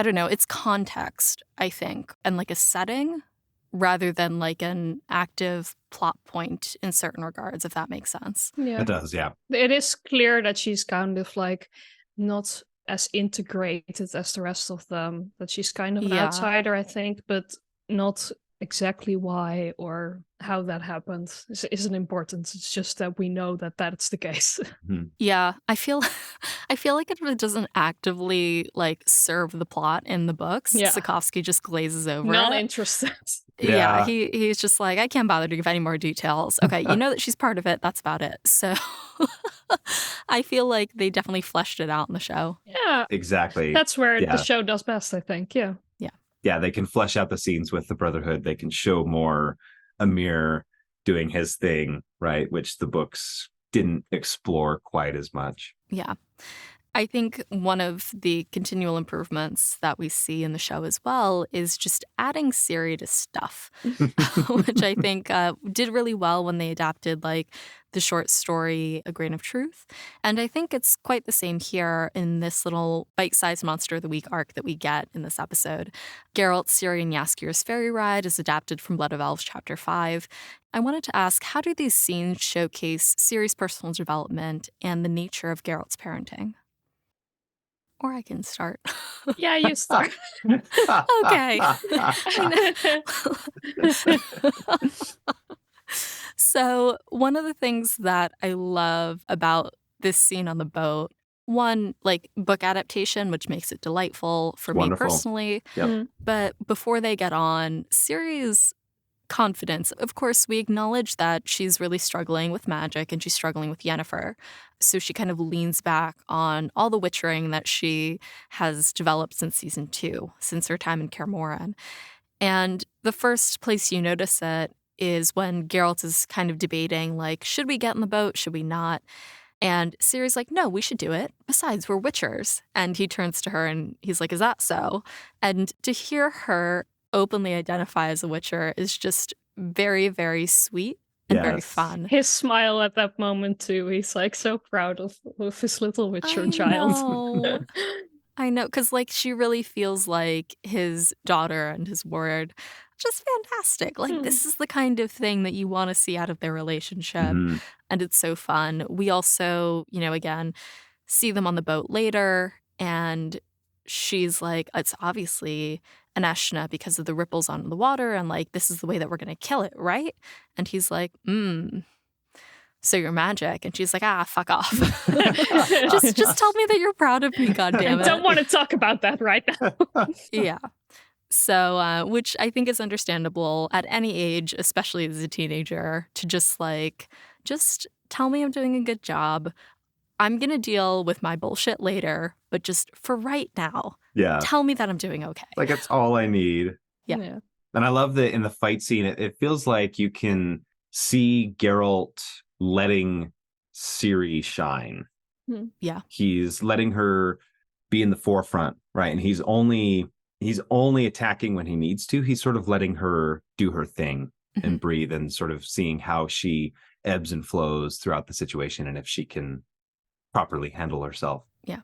don't know, it's context, I think, and like a setting rather than like an active plot point in certain regards, if that makes sense. Yeah. It does, yeah. It is clear that she's kind of like not as integrated as the rest of them, that she's kind of an outsider, I think, but not exactly why or how that happened isn't important. It's just that we know that that's the case. Yeah, I feel like it doesn't actively like serve the plot in the books. Tsukofsky just glazes over not it. interested. Yeah, he's just like, I can't bother to give any more details. Okay, you know that she's part of it. That's about it. So I feel like they definitely fleshed it out in the show. Yeah, exactly. That's where the show does best, I think. Yeah, they can flesh out the scenes with the Brotherhood. They can show more Emhyr doing his thing, right? Which the books didn't explore quite as much. Yeah. I think one of the continual improvements that we see in the show as well is just adding Ciri to stuff, which I think did really well when they adapted like the short story A Grain of Truth. And I think it's quite the same here in this little bite-sized Monster of the Week arc that we get in this episode. Geralt, Ciri, and Jaskier's ferry ride is adapted from Blood of Elves Chapter 5. I wanted to ask, how do these scenes showcase Ciri's personal development and the nature of Geralt's parenting? Or I can start. Yeah, you start. Okay. So one of the things that I love about this scene on the boat, one, like book adaptation, which makes it delightful for me personally. Yep. But before they get on, Ciri's confidence. Of course, we acknowledge that she's really struggling with magic and she's struggling with Yennefer. So she kind of leans back on all the witchering that she has developed since season 2, since her time in Kaer Morhen. And the first place you notice it is when Geralt is kind of debating, like, should we get in the boat? Should we not? And Ciri's like, no, we should do it. Besides, we're witchers. And he turns to her and he's like, is that so? And to hear her openly identify as a witcher is just very, very sweet and very fun. His smile at that moment too. He's like so proud of his little witcher child. I know, because like she really feels like his daughter and his ward. Just fantastic. Like this is the kind of thing that you want to see out of their relationship. And it's so fun. We also, again, see them on the boat later and she's like, it's obviously an Eshna because of the ripples on the water and like this is the way that we're gonna kill it, right? And he's like, so you're magic. And she's like, fuck off. just tell me that you're proud of me, goddammit. I don't want to talk about that right now. Yeah. So, which I think is understandable at any age, especially as a teenager, to just tell me I'm doing a good job. I'm going to deal with my bullshit later, but just for right now, tell me that I'm doing okay. Like, it's all I need. Yeah. And I love that in the fight scene, it feels like you can see Geralt letting Ciri shine. Yeah. He's letting her be in the forefront, right? And he's only attacking when he needs to. He's sort of letting her do her thing and breathe and sort of seeing how she ebbs and flows throughout the situation and if she can properly handle herself. Yeah.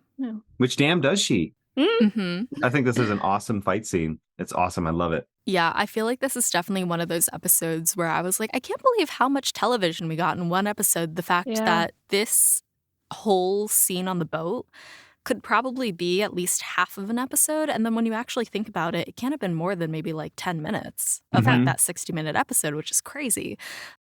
Which damn does she? Hmm. I think this is an awesome fight scene. It's awesome. I love it. Yeah, I feel like this is definitely one of those episodes where I was like, I can't believe how much television we got in one episode. The fact Yeah. that this whole scene on the boat could probably be at least half of an episode. And then when you actually think about it, it can't have been more than maybe like 10 minutes of like Mhm. that 60-minute episode, which is crazy.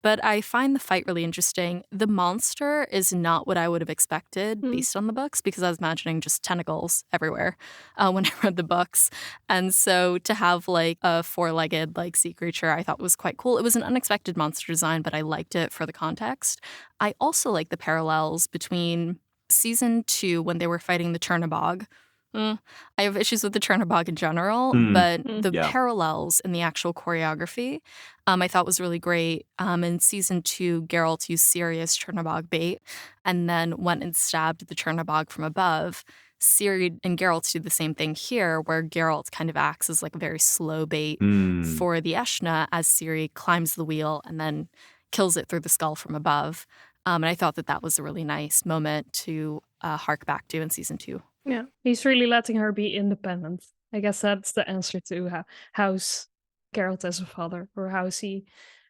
But I find the fight really interesting. The monster is not what I would have expected Mm. based on the books, because I was imagining just tentacles everywhere when I read the books. And so to have like a four-legged like sea creature, I thought was quite cool. It was an unexpected monster design, but I liked it for the context. I also like the parallels between season 2 when they were fighting the Chernobog. I have issues with the Chernobog in general, but the Yeah. parallels in the actual choreography I thought was really great. In season 2, Geralt used serious Chernobog bait and then went and stabbed the Chernobog from above. Ciri and Geralt do the same thing here, where Geralt kind of acts as like a very slow bait Mm. for the Eshna as Ciri climbs the wheel and then kills it through the skull from above. And I thought that that was a really nice moment to hark back to in season 2. Yeah, he's really letting her be independent. I guess that's the answer to how's Geralt as a father, or how's he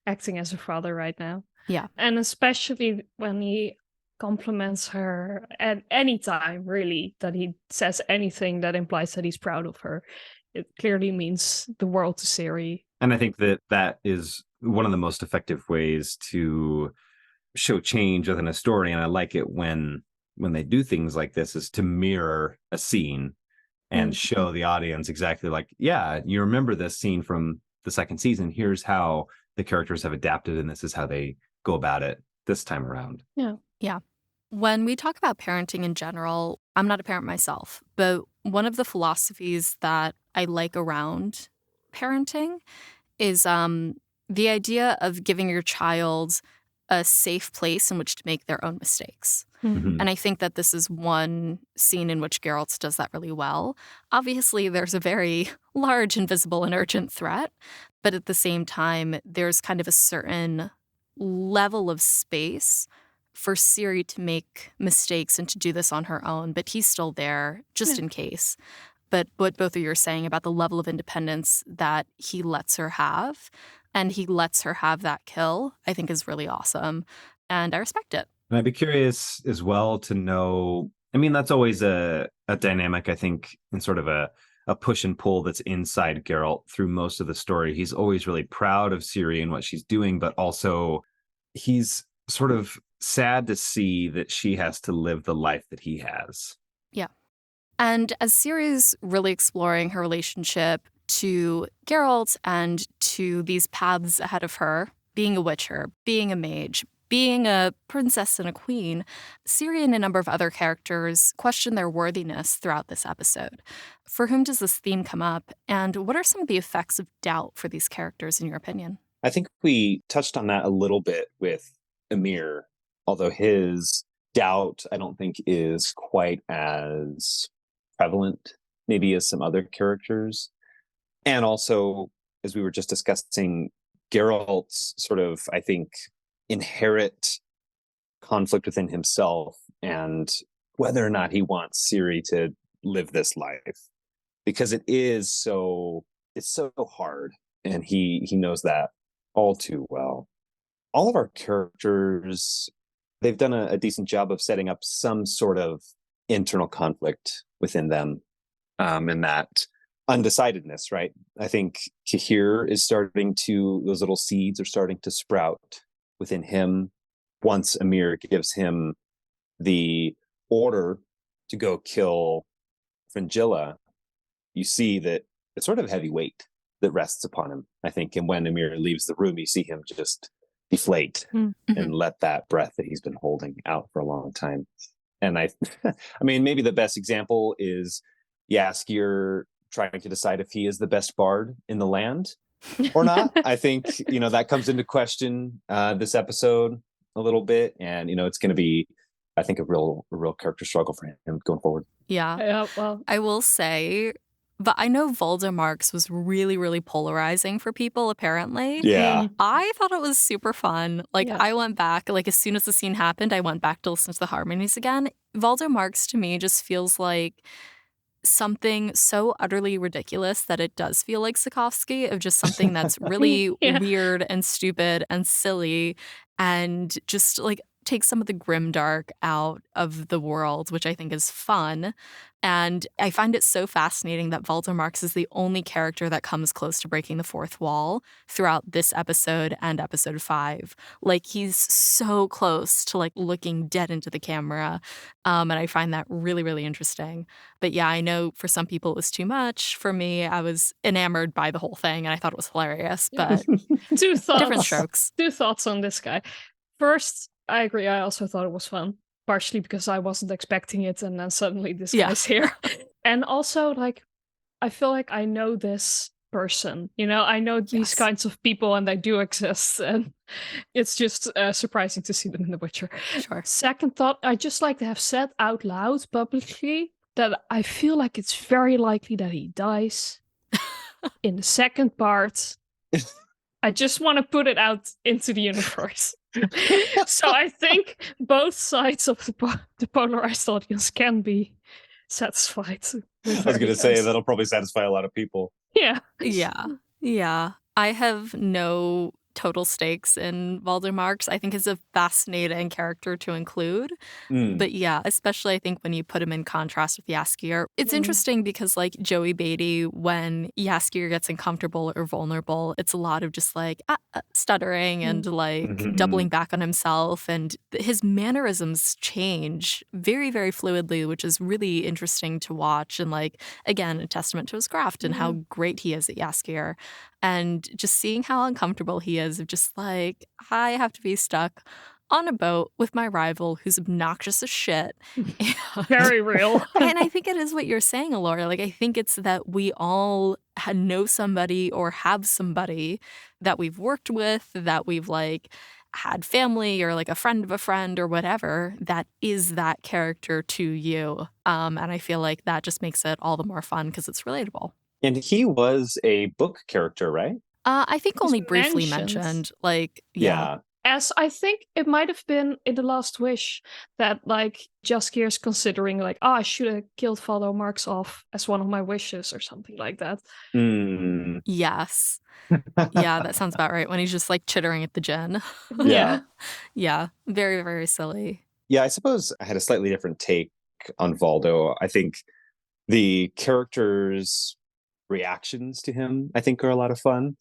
acting as a father right now. Yeah. And especially when he compliments her at any time, really, that he says anything that implies that he's proud of her. It clearly means the world to Ciri. And I think that that is one of the most effective ways to show change within a story. And I like it when they do things like this, is to mirror a scene and show the audience exactly like, yeah, you remember this scene from the second season. Here's how the characters have adapted, and this is how they go about it this time around. Yeah. When we talk about parenting in general, I'm not a parent myself, but one of the philosophies that I like around parenting is the idea of giving your child a safe place in which to make their own mistakes. Mhm. And I think that this is one scene in which Geralt does that really well. Obviously, there's a very large, invisible, and urgent threat, but at the same time, there's kind of a certain level of space for Ciri to make mistakes and to do this on her own, but he's still there just in case. But what both of you are saying about the level of independence that he lets her have, and he lets her have that kill, I think is really awesome. And I respect it. And I'd be curious as well to know, I mean, that's always a dynamic, I think, in sort of a push and pull that's inside Geralt through most of the story. He's always really proud of Ciri and what she's doing, but also he's sort of sad to see that she has to live the life that he has. Yeah. And as Ciri's really exploring her relationship to Geralt and to these paths ahead of her, being a witcher, being a mage, being a princess and a queen, Ciri and a number of other characters question their worthiness throughout this episode. For whom does this theme come up, and what are some of the effects of doubt for these characters, in your opinion? I think we touched on that a little bit with Emhyr, although his doubt, I don't think, is quite as prevalent, maybe, as some other characters. And also, as we were just discussing, Geralt's sort of, I think, inherent conflict within himself and whether or not he wants Ciri to live this life, because it's so hard, and he knows that all too well. All of our characters, they've done a decent job of setting up some sort of internal conflict within them, and that undecidedness, right? I think Cahir is those little seeds are starting to sprout within him. Once Emhyr gives him the order to go kill Fringilla, you see that it's sort of heavy weight that rests upon him, I think. And when Emhyr leaves the room, you see him just deflate and let that breath that he's been holding out for a long time. And I mean, maybe the best example is Jaskier trying to decide if he is the best bard in the land or not. I think, that comes into question this episode a little bit. And, it's going to be, I think, a real character struggle for him going forward. Yeah. Well, I will say, but I know Valdo Marx was really, really polarizing for people, apparently. Yeah. I thought it was super fun. Like, Yeah. I went back, like, as soon as the scene happened, I went back to listen to the harmonies again. Valdo Marx, to me, just feels like something so utterly ridiculous that it does feel like Sapkowski, of just something that's really Yeah. weird and stupid and silly, and just like take some of the grimdark out of the world, which I think is fun. And I find it so fascinating that Valdo Marx is the only character that comes close to breaking the fourth wall throughout this episode and episode 5. Like, he's so close to like looking dead into the camera. And I find that really, really interesting. But yeah, I know for some people it was too much. For me, I was enamored by the whole thing and I thought it was hilarious, but Two thoughts. different strokes. 2 thoughts on this guy. First, I agree. I also thought it was fun, partially because I wasn't expecting it, and then suddenly this Yeah. guy's here. And also, like, I feel like I know this person. You know, I know these Yes. kinds of people, and they do exist, and it's just surprising to see them in The Witcher. Sure. Second thought, I just like to have said out loud publicly that I feel like it's very likely that he dies in the second part. I just want to put it out into the universe. So I think both sides of the polarized audience can be satisfied. I was going to say that'll probably satisfy a lot of people. Yeah. Yeah. I have no total stakes in Valdo Marx. I think is a fascinating character to include. But yeah, especially I think when you put him in contrast with Jaskier. It's interesting because like Joey Beatty, when Jaskier gets uncomfortable or vulnerable, it's a lot of just like stuttering and like doubling back on himself. And his mannerisms change very, very fluidly, which is really interesting to watch. And like, again, a testament to his craft and how great he is at Jaskier. And just seeing how uncomfortable he is of just like, I have to be stuck on a boat with my rival who's obnoxious as shit. Very real. And I think it is what you're saying, Elora. Like, I think it's that we all know somebody or have somebody that we've worked with, that we've like had family or like a friend of a friend or whatever, that is that character to you. And I feel like that just makes it all the more fun because it's relatable. And he was a book character, right? I think He's only briefly mentioned. mentioned. Like, Yeah. As I think it might have been in The Last Wish that like Jaskier's considering like, oh, I should have killed Valdo Marx off as one of my wishes or something like that. Yes. Yeah, that sounds about right. When he's just like chittering at the gin. Yeah. Yeah. Very, very silly. Yeah, I suppose I had a slightly different take on Valdo. I think the characters' reactions to him, I think, are a lot of fun.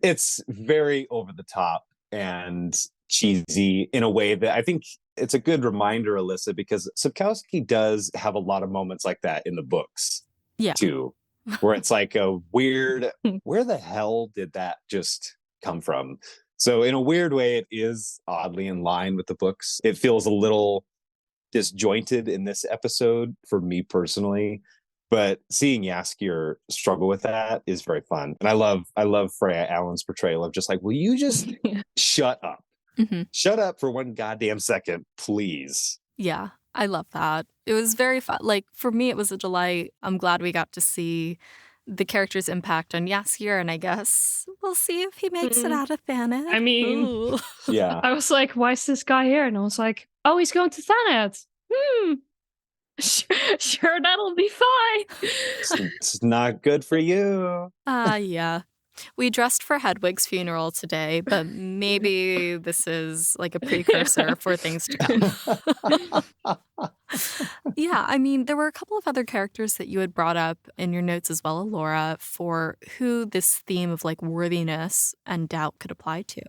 It's very over the top and cheesy in a way that I think it's a good reminder, Alyssa, because Sapkowski does have a lot of moments like that in the books, too, where it's like a weird, where the hell did that just come from? So in a weird way, it is oddly in line with the books. It feels a little disjointed in this episode for me personally. But seeing Jaskier struggle with that is very fun. And I love Freya Allen's portrayal of just like, will you just shut up? Shut up for one goddamn second, please. Yeah, I love that. It was very fun. Like, for me, it was a delight. I'm glad we got to see the character's impact on Jaskier, and I guess we'll see if he makes it out of Thanet. I mean, Ooh. Yeah. I was like, why is this guy here? And I was like, oh, he's going to Thanet. Sure, that'll be fine. It's not good for you. Yeah. We dressed for Hedwig's funeral today, but maybe this is like a precursor for things to come. Yeah, I mean, there were a couple of other characters that you had brought up in your notes as well, Elora, for who this theme of like worthiness and doubt could apply to.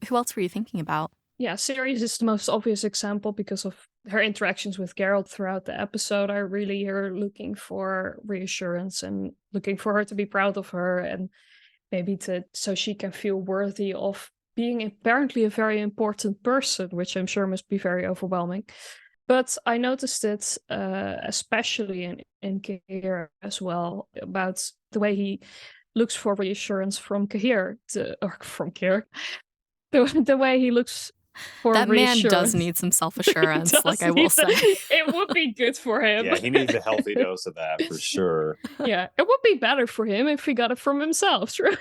Who else were you thinking about? Yeah, Sirius is the most obvious example because of her interactions with Geralt throughout the episode. I really are looking for reassurance and looking for her to be proud of her and maybe so she can feel worthy of being apparently a very important person, which I'm sure must be very overwhelming. But I noticed it especially in Cahir as well, about the way he looks for reassurance from Cahir, from Cahir. The way he looks for that man reassurance. does need some self-assurance, like I will say. It would be good for him. Yeah, he needs a healthy dose of that for sure. Yeah, it would be better for him if he got it from himself, true.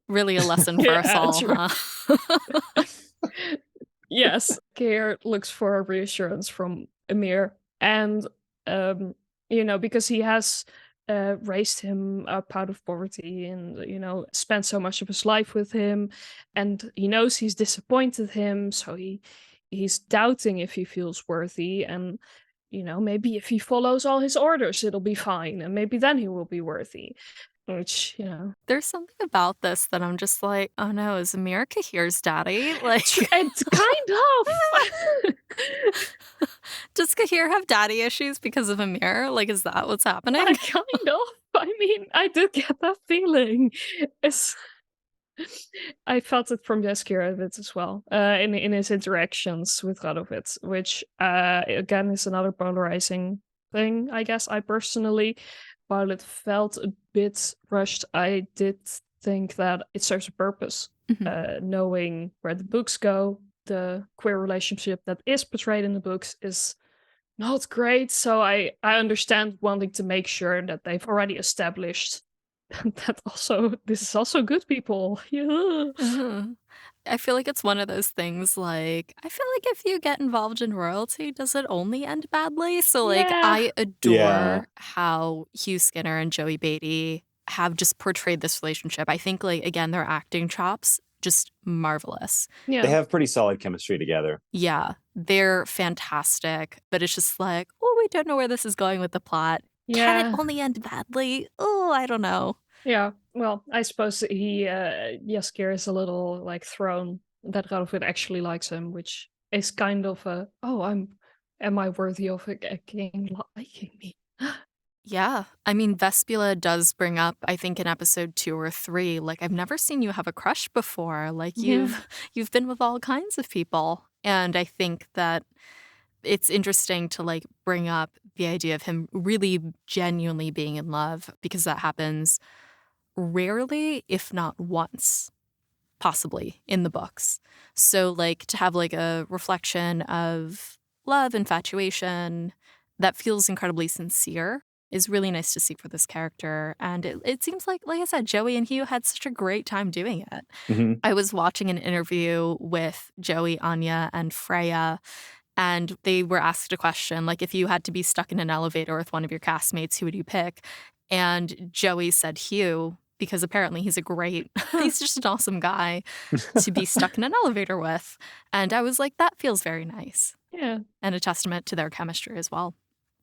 Really a lesson for us all, huh? Yes, Cahir looks for reassurance from Emhyr. And because he has raised him up out of poverty and, spent so much of his life with him. And he knows he's disappointed him. So he's doubting if he feels worthy. And, maybe if he follows all his orders, it'll be fine. And maybe then he will be worthy. Which, There's something about this that I'm just like, oh no, is Emhyr Cahir's daddy? Like, it's kind of. does Cahir have daddy issues because of Emhyr? Like, is that what's happening? Kind of. I mean, I did get that feeling. I felt it from Jaskier a bit as well, in his interactions with Radovid, which again is another polarizing thing, I guess. I personally, while it felt a bit rushed, I did think that it serves a purpose. Knowing where the books go, the queer relationship that is portrayed in the books is not great. So I understand wanting to make sure that they've already established that this is also good people. Yeah. I feel like it's one of those things, like, I feel like if you get involved in royalty, does it only end badly? So, like, Yeah. I adore Yeah. how Hugh Skinner and Joey Beatty have just portrayed this relationship. I think, like, again, their acting chops, just marvelous. Yeah. They have pretty solid chemistry together. Yeah, they're fantastic, but it's just like, oh, we don't know where this is going with the plot. Can Yeah. it only end badly? Oh, I don't know. Yeah. Well, I suppose Jaskier is a little like thrown that Radovid actually likes him, which is kind of am I worthy of a king liking me? Yeah. I mean, Vespula does bring up, I think in episode 2 or 3, like, I've never seen you have a crush before. Like, you've been with all kinds of people. And I think that it's interesting to, like, bring up the idea of him really genuinely being in love, because that happens rarely, if not once, possibly, in the books. So, like, to have, like, a reflection of love, infatuation, that feels incredibly sincere is really nice to see for this character. And it seems like I said, Joey and Hugh had such a great time doing it. Mhm. I was watching an interview with Joey, Anya, and Freya, and they were asked a question, like, if you had to be stuck in an elevator with one of your castmates, who would you pick? And Joey said Hugh, because apparently he's just an awesome guy to be stuck in an elevator with. And I was like, that feels very nice. Yeah. And a testament to their chemistry as well.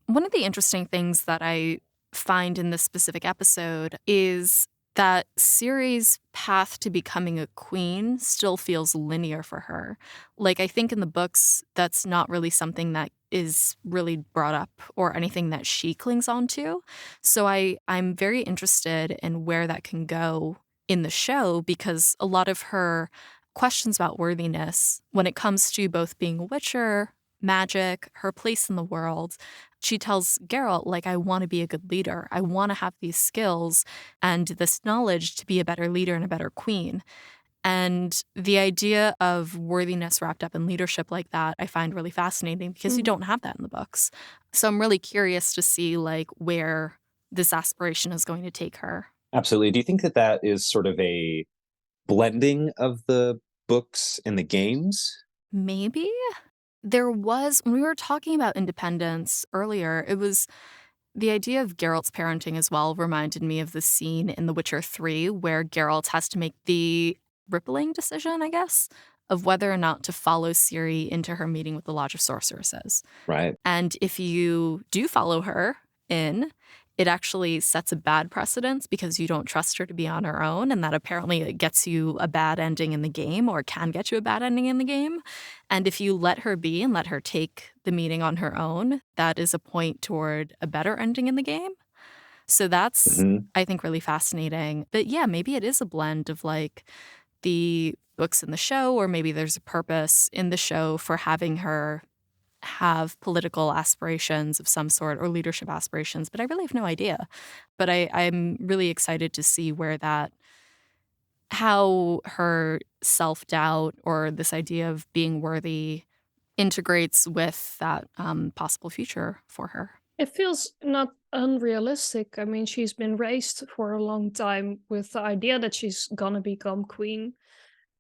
One of the interesting things that I find in this specific episode is that Ciri's path to becoming a queen still feels linear for her. Like, I think in the books, that's not really something that is really brought up or anything that she clings on to. So I'm very interested in where that can go in the show, because a lot of her questions about worthiness, when it comes to both being a witcher, magic, her place in the world, she tells Geralt, like, I want to be a good leader. I want to have these skills and this knowledge to be a better leader and a better queen. And the idea of worthiness wrapped up in leadership like that, I find really fascinating, because you don't have that in the books. So I'm really curious to see, like, where this aspiration is going to take her. Absolutely. Do you think that is sort of a blending of the books and the games? Maybe. There was, when we were talking about independence earlier, it was the idea of Geralt's parenting as well reminded me of the scene in The Witcher 3 where Geralt has to make the rippling decision, I guess, of whether or not to follow Ciri into her meeting with the Lodge of Sorceresses. Right. And if you do follow her in, it actually sets a bad precedence because you don't trust her to be on her own, and that apparently it gets you a bad ending in the game, or can get you a bad ending in the game. And if you let her be and let her take the meeting on her own, that is a point toward a better ending in the game. So that's, I think, really fascinating. But yeah, maybe it is a blend of, like, the books in the show, or maybe there's a purpose in the show for having her have political aspirations of some sort or leadership aspirations, but I really have no idea. But I'm really excited to see how her self-doubt or this idea of being worthy integrates with that possible future for her. It feels not unrealistic. I mean, she's been raised for a long time with the idea that she's gonna become queen.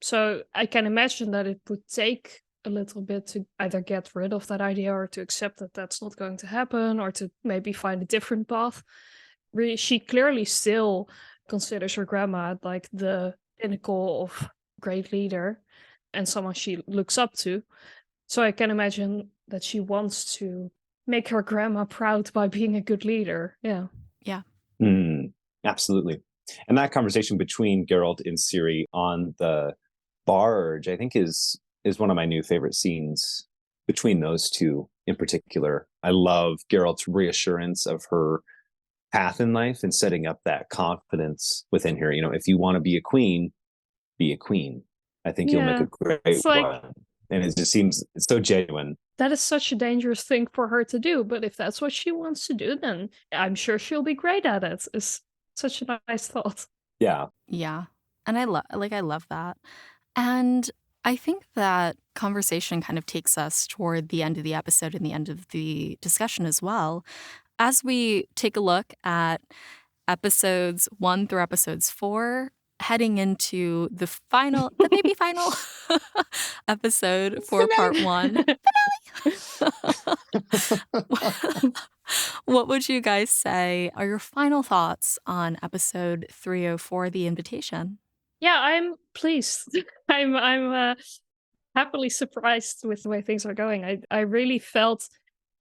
So I can imagine that it would take a little bit to either get rid of that idea or to accept that that's not going to happen or to maybe find a different path. Really, she clearly still considers her grandma like the pinnacle of great leader and someone she looks up to. So I can imagine that she wants to make her grandma proud by being a good leader. Yeah. Yeah. Absolutely. And that conversation between Geralt and Ciri on the barge, I think is one of my new favorite scenes between those two in particular. I love Geralt's reassurance of her path in life and setting up that confidence within her. If you want to be a queen, be a queen. I think you'll make a great one. And it just seems so genuine. That is such a dangerous thing for her to do, but if that's what she wants to do, then I'm sure she'll be great at it. It's such a nice thought. Yeah. Yeah. And I love that. And I think that conversation kind of takes us toward the end of the episode and the end of the discussion as well. As we take a look at episodes 1 through episodes 4, heading into the maybe final episode for part 1. What would you guys say are your final thoughts on episode 304, The Invitation? Yeah, I'm pleased. I'm happily surprised with the way things are going. I really felt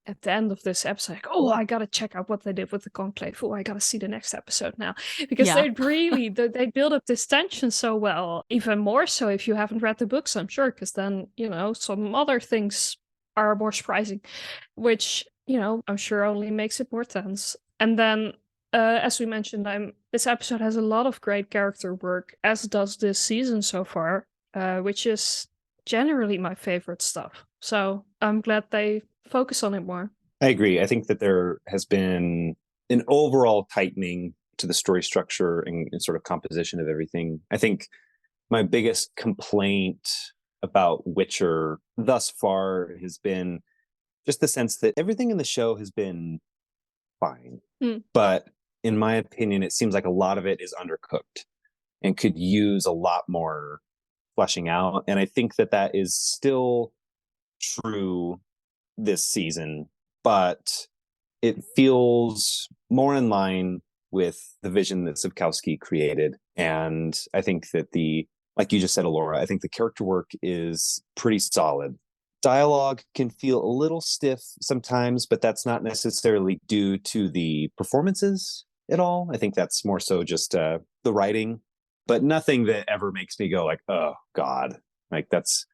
at the end of this episode, like, oh, I gotta check out what they did with the conclave. Oh, I gotta see the next episode now. Because they build up this tension so well. Even more so if you haven't read the books, I'm sure, because then, some other things are more surprising, which, I'm sure only makes it more tense. And then, as we mentioned, this episode has a lot of great character work, as does this season so far, which is generally my favorite stuff. So I'm glad they focus on it more. I agree. I think that there has been an overall tightening to the story structure and sort of composition of everything. I think my biggest complaint about Witcher thus far has been just the sense that everything in the show has been fine. But in my opinion, it seems like a lot of it is undercooked and could use a lot more fleshing out. And I think that is still true this season, but it feels more in line with the vision that Sapkowski created. And I think that like you just said, Elora, I think the character work is pretty solid. Dialogue can feel a little stiff sometimes, but that's not necessarily due to the performances at all. I think that's more so just the writing, but nothing that ever makes me go like, oh God, like that's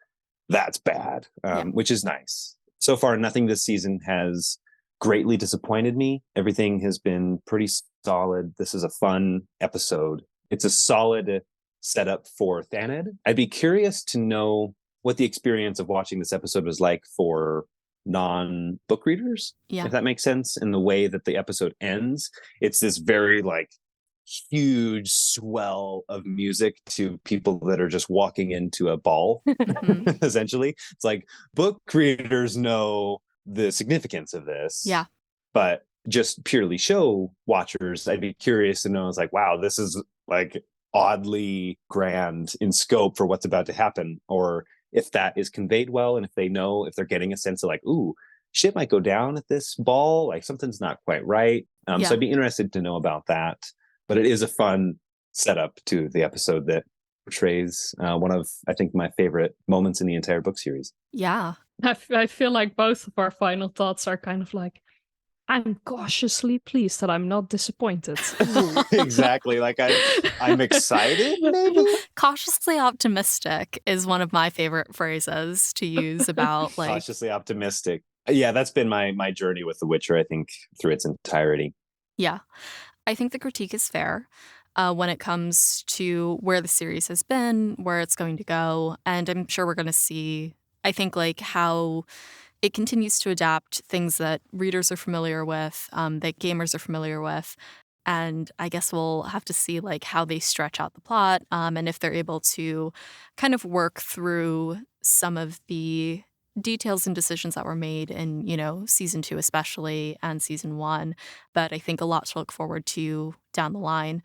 bad, which is nice. So far, nothing this season has greatly disappointed me. Everything has been pretty solid. This is a fun episode. It's a solid setup for Thanedd. I'd be curious to know what the experience of watching this episode was like for non-book readers, if that makes sense. In the way that the episode ends, it's this very huge swell of music to people that are just walking into a ball. Essentially, it's like book readers know the significance of this, but just purely show watchers, I'd be curious to know, it's like, wow, this is like oddly grand in scope for what's about to happen, or if that is conveyed well, and if they're getting a sense of like, ooh, shit might go down at this ball, like something's not quite right. So I'd be interested to know about that. But it is a fun setup to the episode that portrays one of, I think, my favorite moments in the entire book series. Yeah. I feel like both of our final thoughts are kind of like, I'm cautiously pleased that I'm not disappointed. Exactly. Like I'm excited, maybe? Cautiously optimistic is one of my favorite phrases to use about like... Cautiously optimistic. Yeah, that's been my journey with The Witcher, I think, through its entirety. Yeah. I think the critique is fair when it comes to where the series has been, where it's going to go. And I'm sure we're going to see, I think, like how it continues to adapt things that readers are familiar with, that gamers are familiar with. And I guess we'll have to see like how they stretch out the plot and if they're able to kind of work through some of the details and decisions that were made in, season 2 especially and season 1. But I think a lot to look forward to down the line.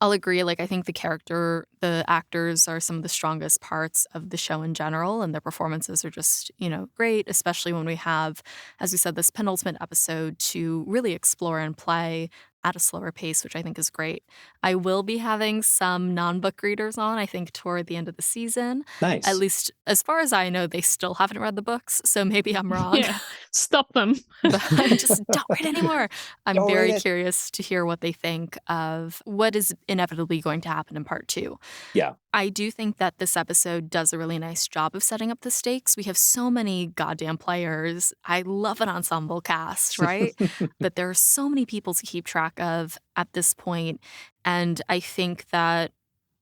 I'll agree. Like, I think the actors are some of the strongest parts of the show in general, and their performances are just, great, especially when we have, as we said, this penultimate episode to really explore and play at a slower pace, which I think is great. I will be having some non-book readers on, I think, toward the end of the season. Nice. At least, as far as I know, they still haven't read the books, so maybe I'm wrong. Yeah, stop them. But just don't read anymore. I'm Don't very read it. curious to hear what they think of what is inevitably going to happen in part 2. Yeah. I do think that this episode does a really nice job of setting up the stakes. We have so many goddamn players. I love an ensemble cast, right? But there are so many people to keep track of at this point. And I think that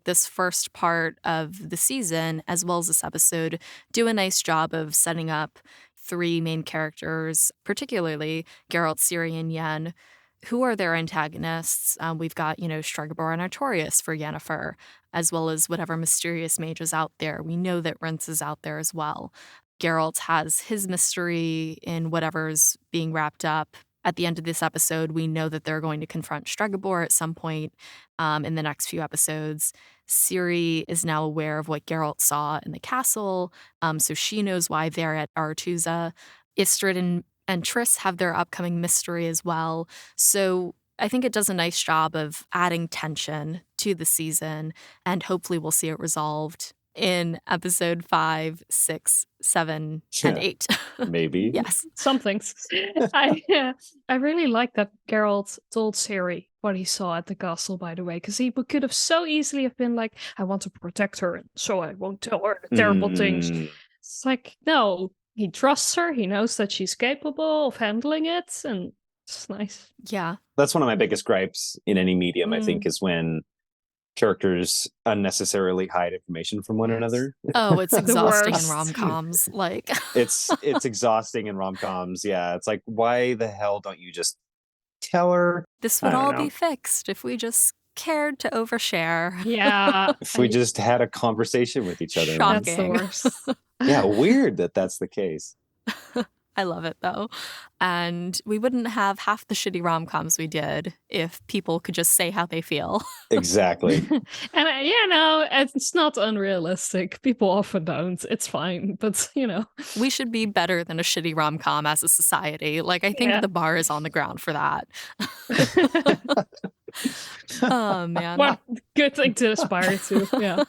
this first part of the season, as well as this episode, do a nice job of setting up 3 main characters, particularly Geralt, Ciri, and Yen. Who are their antagonists? We've got, Stregobor and Artorias for Yennefer, as well as whatever mysterious mage is out there. We know that Rince is out there as well. Geralt has his mystery in whatever's being wrapped up. At the end of this episode, we know that they're going to confront Stregobor at some point in the next few episodes. Ciri is now aware of what Geralt saw in the castle, so she knows why they're at Aretuza. Istrid and Triss have their upcoming mystery as well. So I think it does a nice job of adding tension to the season, and hopefully we'll see it resolved in episode 5, 6, 7, and 8. Maybe. Yes. Some things. I really like that Geralt told Ciri what he saw at the castle, by the way, because he could have so easily have been like, I want to protect her, so I won't tell her the terrible things. It's like, no, he trusts her. He knows that she's capable of handling it, and it's nice. Yeah. That's one of my biggest gripes in any medium, I think, is when characters unnecessarily hide information from one another. Oh, it's exhausting in worst. rom-coms. Like, It's exhausting in rom-coms. Yeah, it's like, why the hell don't you just tell her? this would I don't all know. be fixed if we just cared to overshare. Yeah. If we just had a conversation with each other. Shock. That's the worst. Yeah, weird that that's the case. I love it, though. And we wouldn't have half the shitty rom-coms we did if people could just say how they feel. Exactly. And it's not unrealistic. People often don't. It's fine. But, We should be better than a shitty rom-com as a society. Like, I think Yeah. the bar is on the ground for that. Oh, man. what good thing to aspire to. Yeah.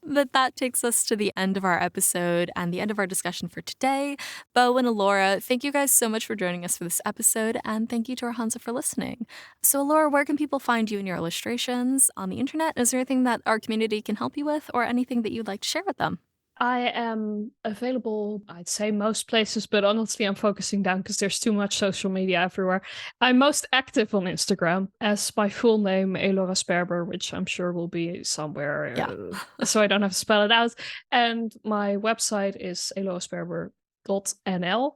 But that takes us to the end of our episode and the end of our discussion for today. Beau and Elora, thank you guys so much for joining us for this episode, and thank you to our Hansa for listening. So, Elora, where can people find you and your illustrations on the internet? Is there anything that our community can help you with, or anything that you'd like to share with them? I am available, I'd say most places, but honestly, I'm focusing down because there's too much social media everywhere. I'm most active on Instagram as my full name, Elora Sperber, which I'm sure will be somewhere, so I don't have to spell it out. And my website is elorasperber.nl.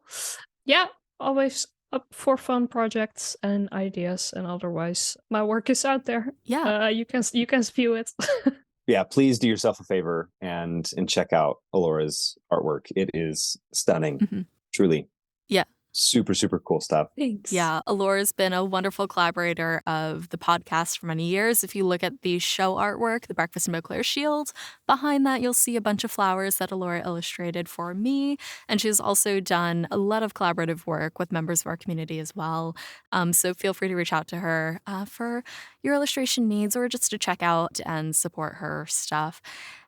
Yeah, always up for fun projects and ideas, and otherwise, my work is out there. Yeah. You can view it. Yeah, please do yourself a favor and check out Elora's artwork. It is stunning. Truly. Yeah. Super, super cool stuff. Thanks. Yeah, Elora's been a wonderful collaborator of the podcast for many years. If you look at the show artwork, the Breakfast in Beauclair shield, behind that you'll see a bunch of flowers that Elora illustrated for me. And she's also done a lot of collaborative work with members of our community as well. So feel free to reach out to her for your illustration needs or just to check out and support her stuff.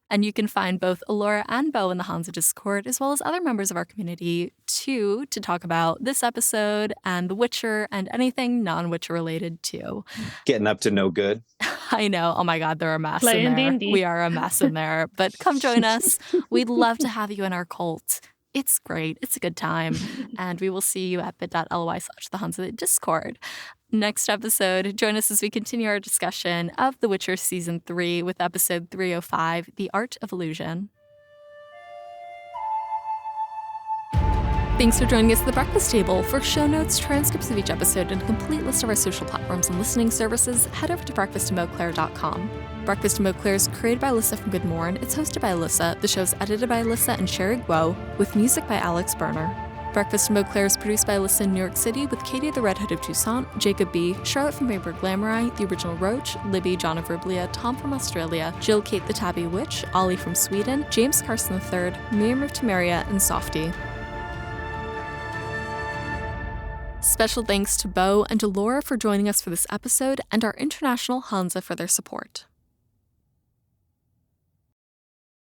And you can find both Elora and Beau in the Hansa Discord, as well as other members of our community, too, to talk about this episode and The Witcher and anything non-Witcher related, too. Getting up to no good. I know. Oh, my God, they're a mess Playing in there. D&D. We are a mess in there. But come join us. We'd love to have you in our cult. It's great. It's a good time. And we will see you at bit.ly/the Hansa Discord. Next episode, join us as we continue our discussion of The Witcher Season 3 with episode 305, The Art of Illusion. Thanks for joining us at the Breakfast Table. For show notes, transcripts of each episode, and a complete list of our social platforms and listening services, head over to breakfastinbeauclair.com. Breakfast in Beauclair is created by Alyssa from Good Morn. It's hosted by Alyssa. The show's edited by Alyssa and Sherry Guo, with music by Alex Berner. Breakfast in Beauclair is produced by Alyssa in New York City with Katie the Red Hood of Toussaint, Jacob B., Charlotte from Paper Glamourite, the original Roach, Libby, John of Verblia, Tom from Australia, Jill Kate the Tabby Witch, Ollie from Sweden, James Carson III, Miriam of Temeria, and Softy. Special thanks to Beau and Elora for joining us for this episode, and our international Hansa for their support.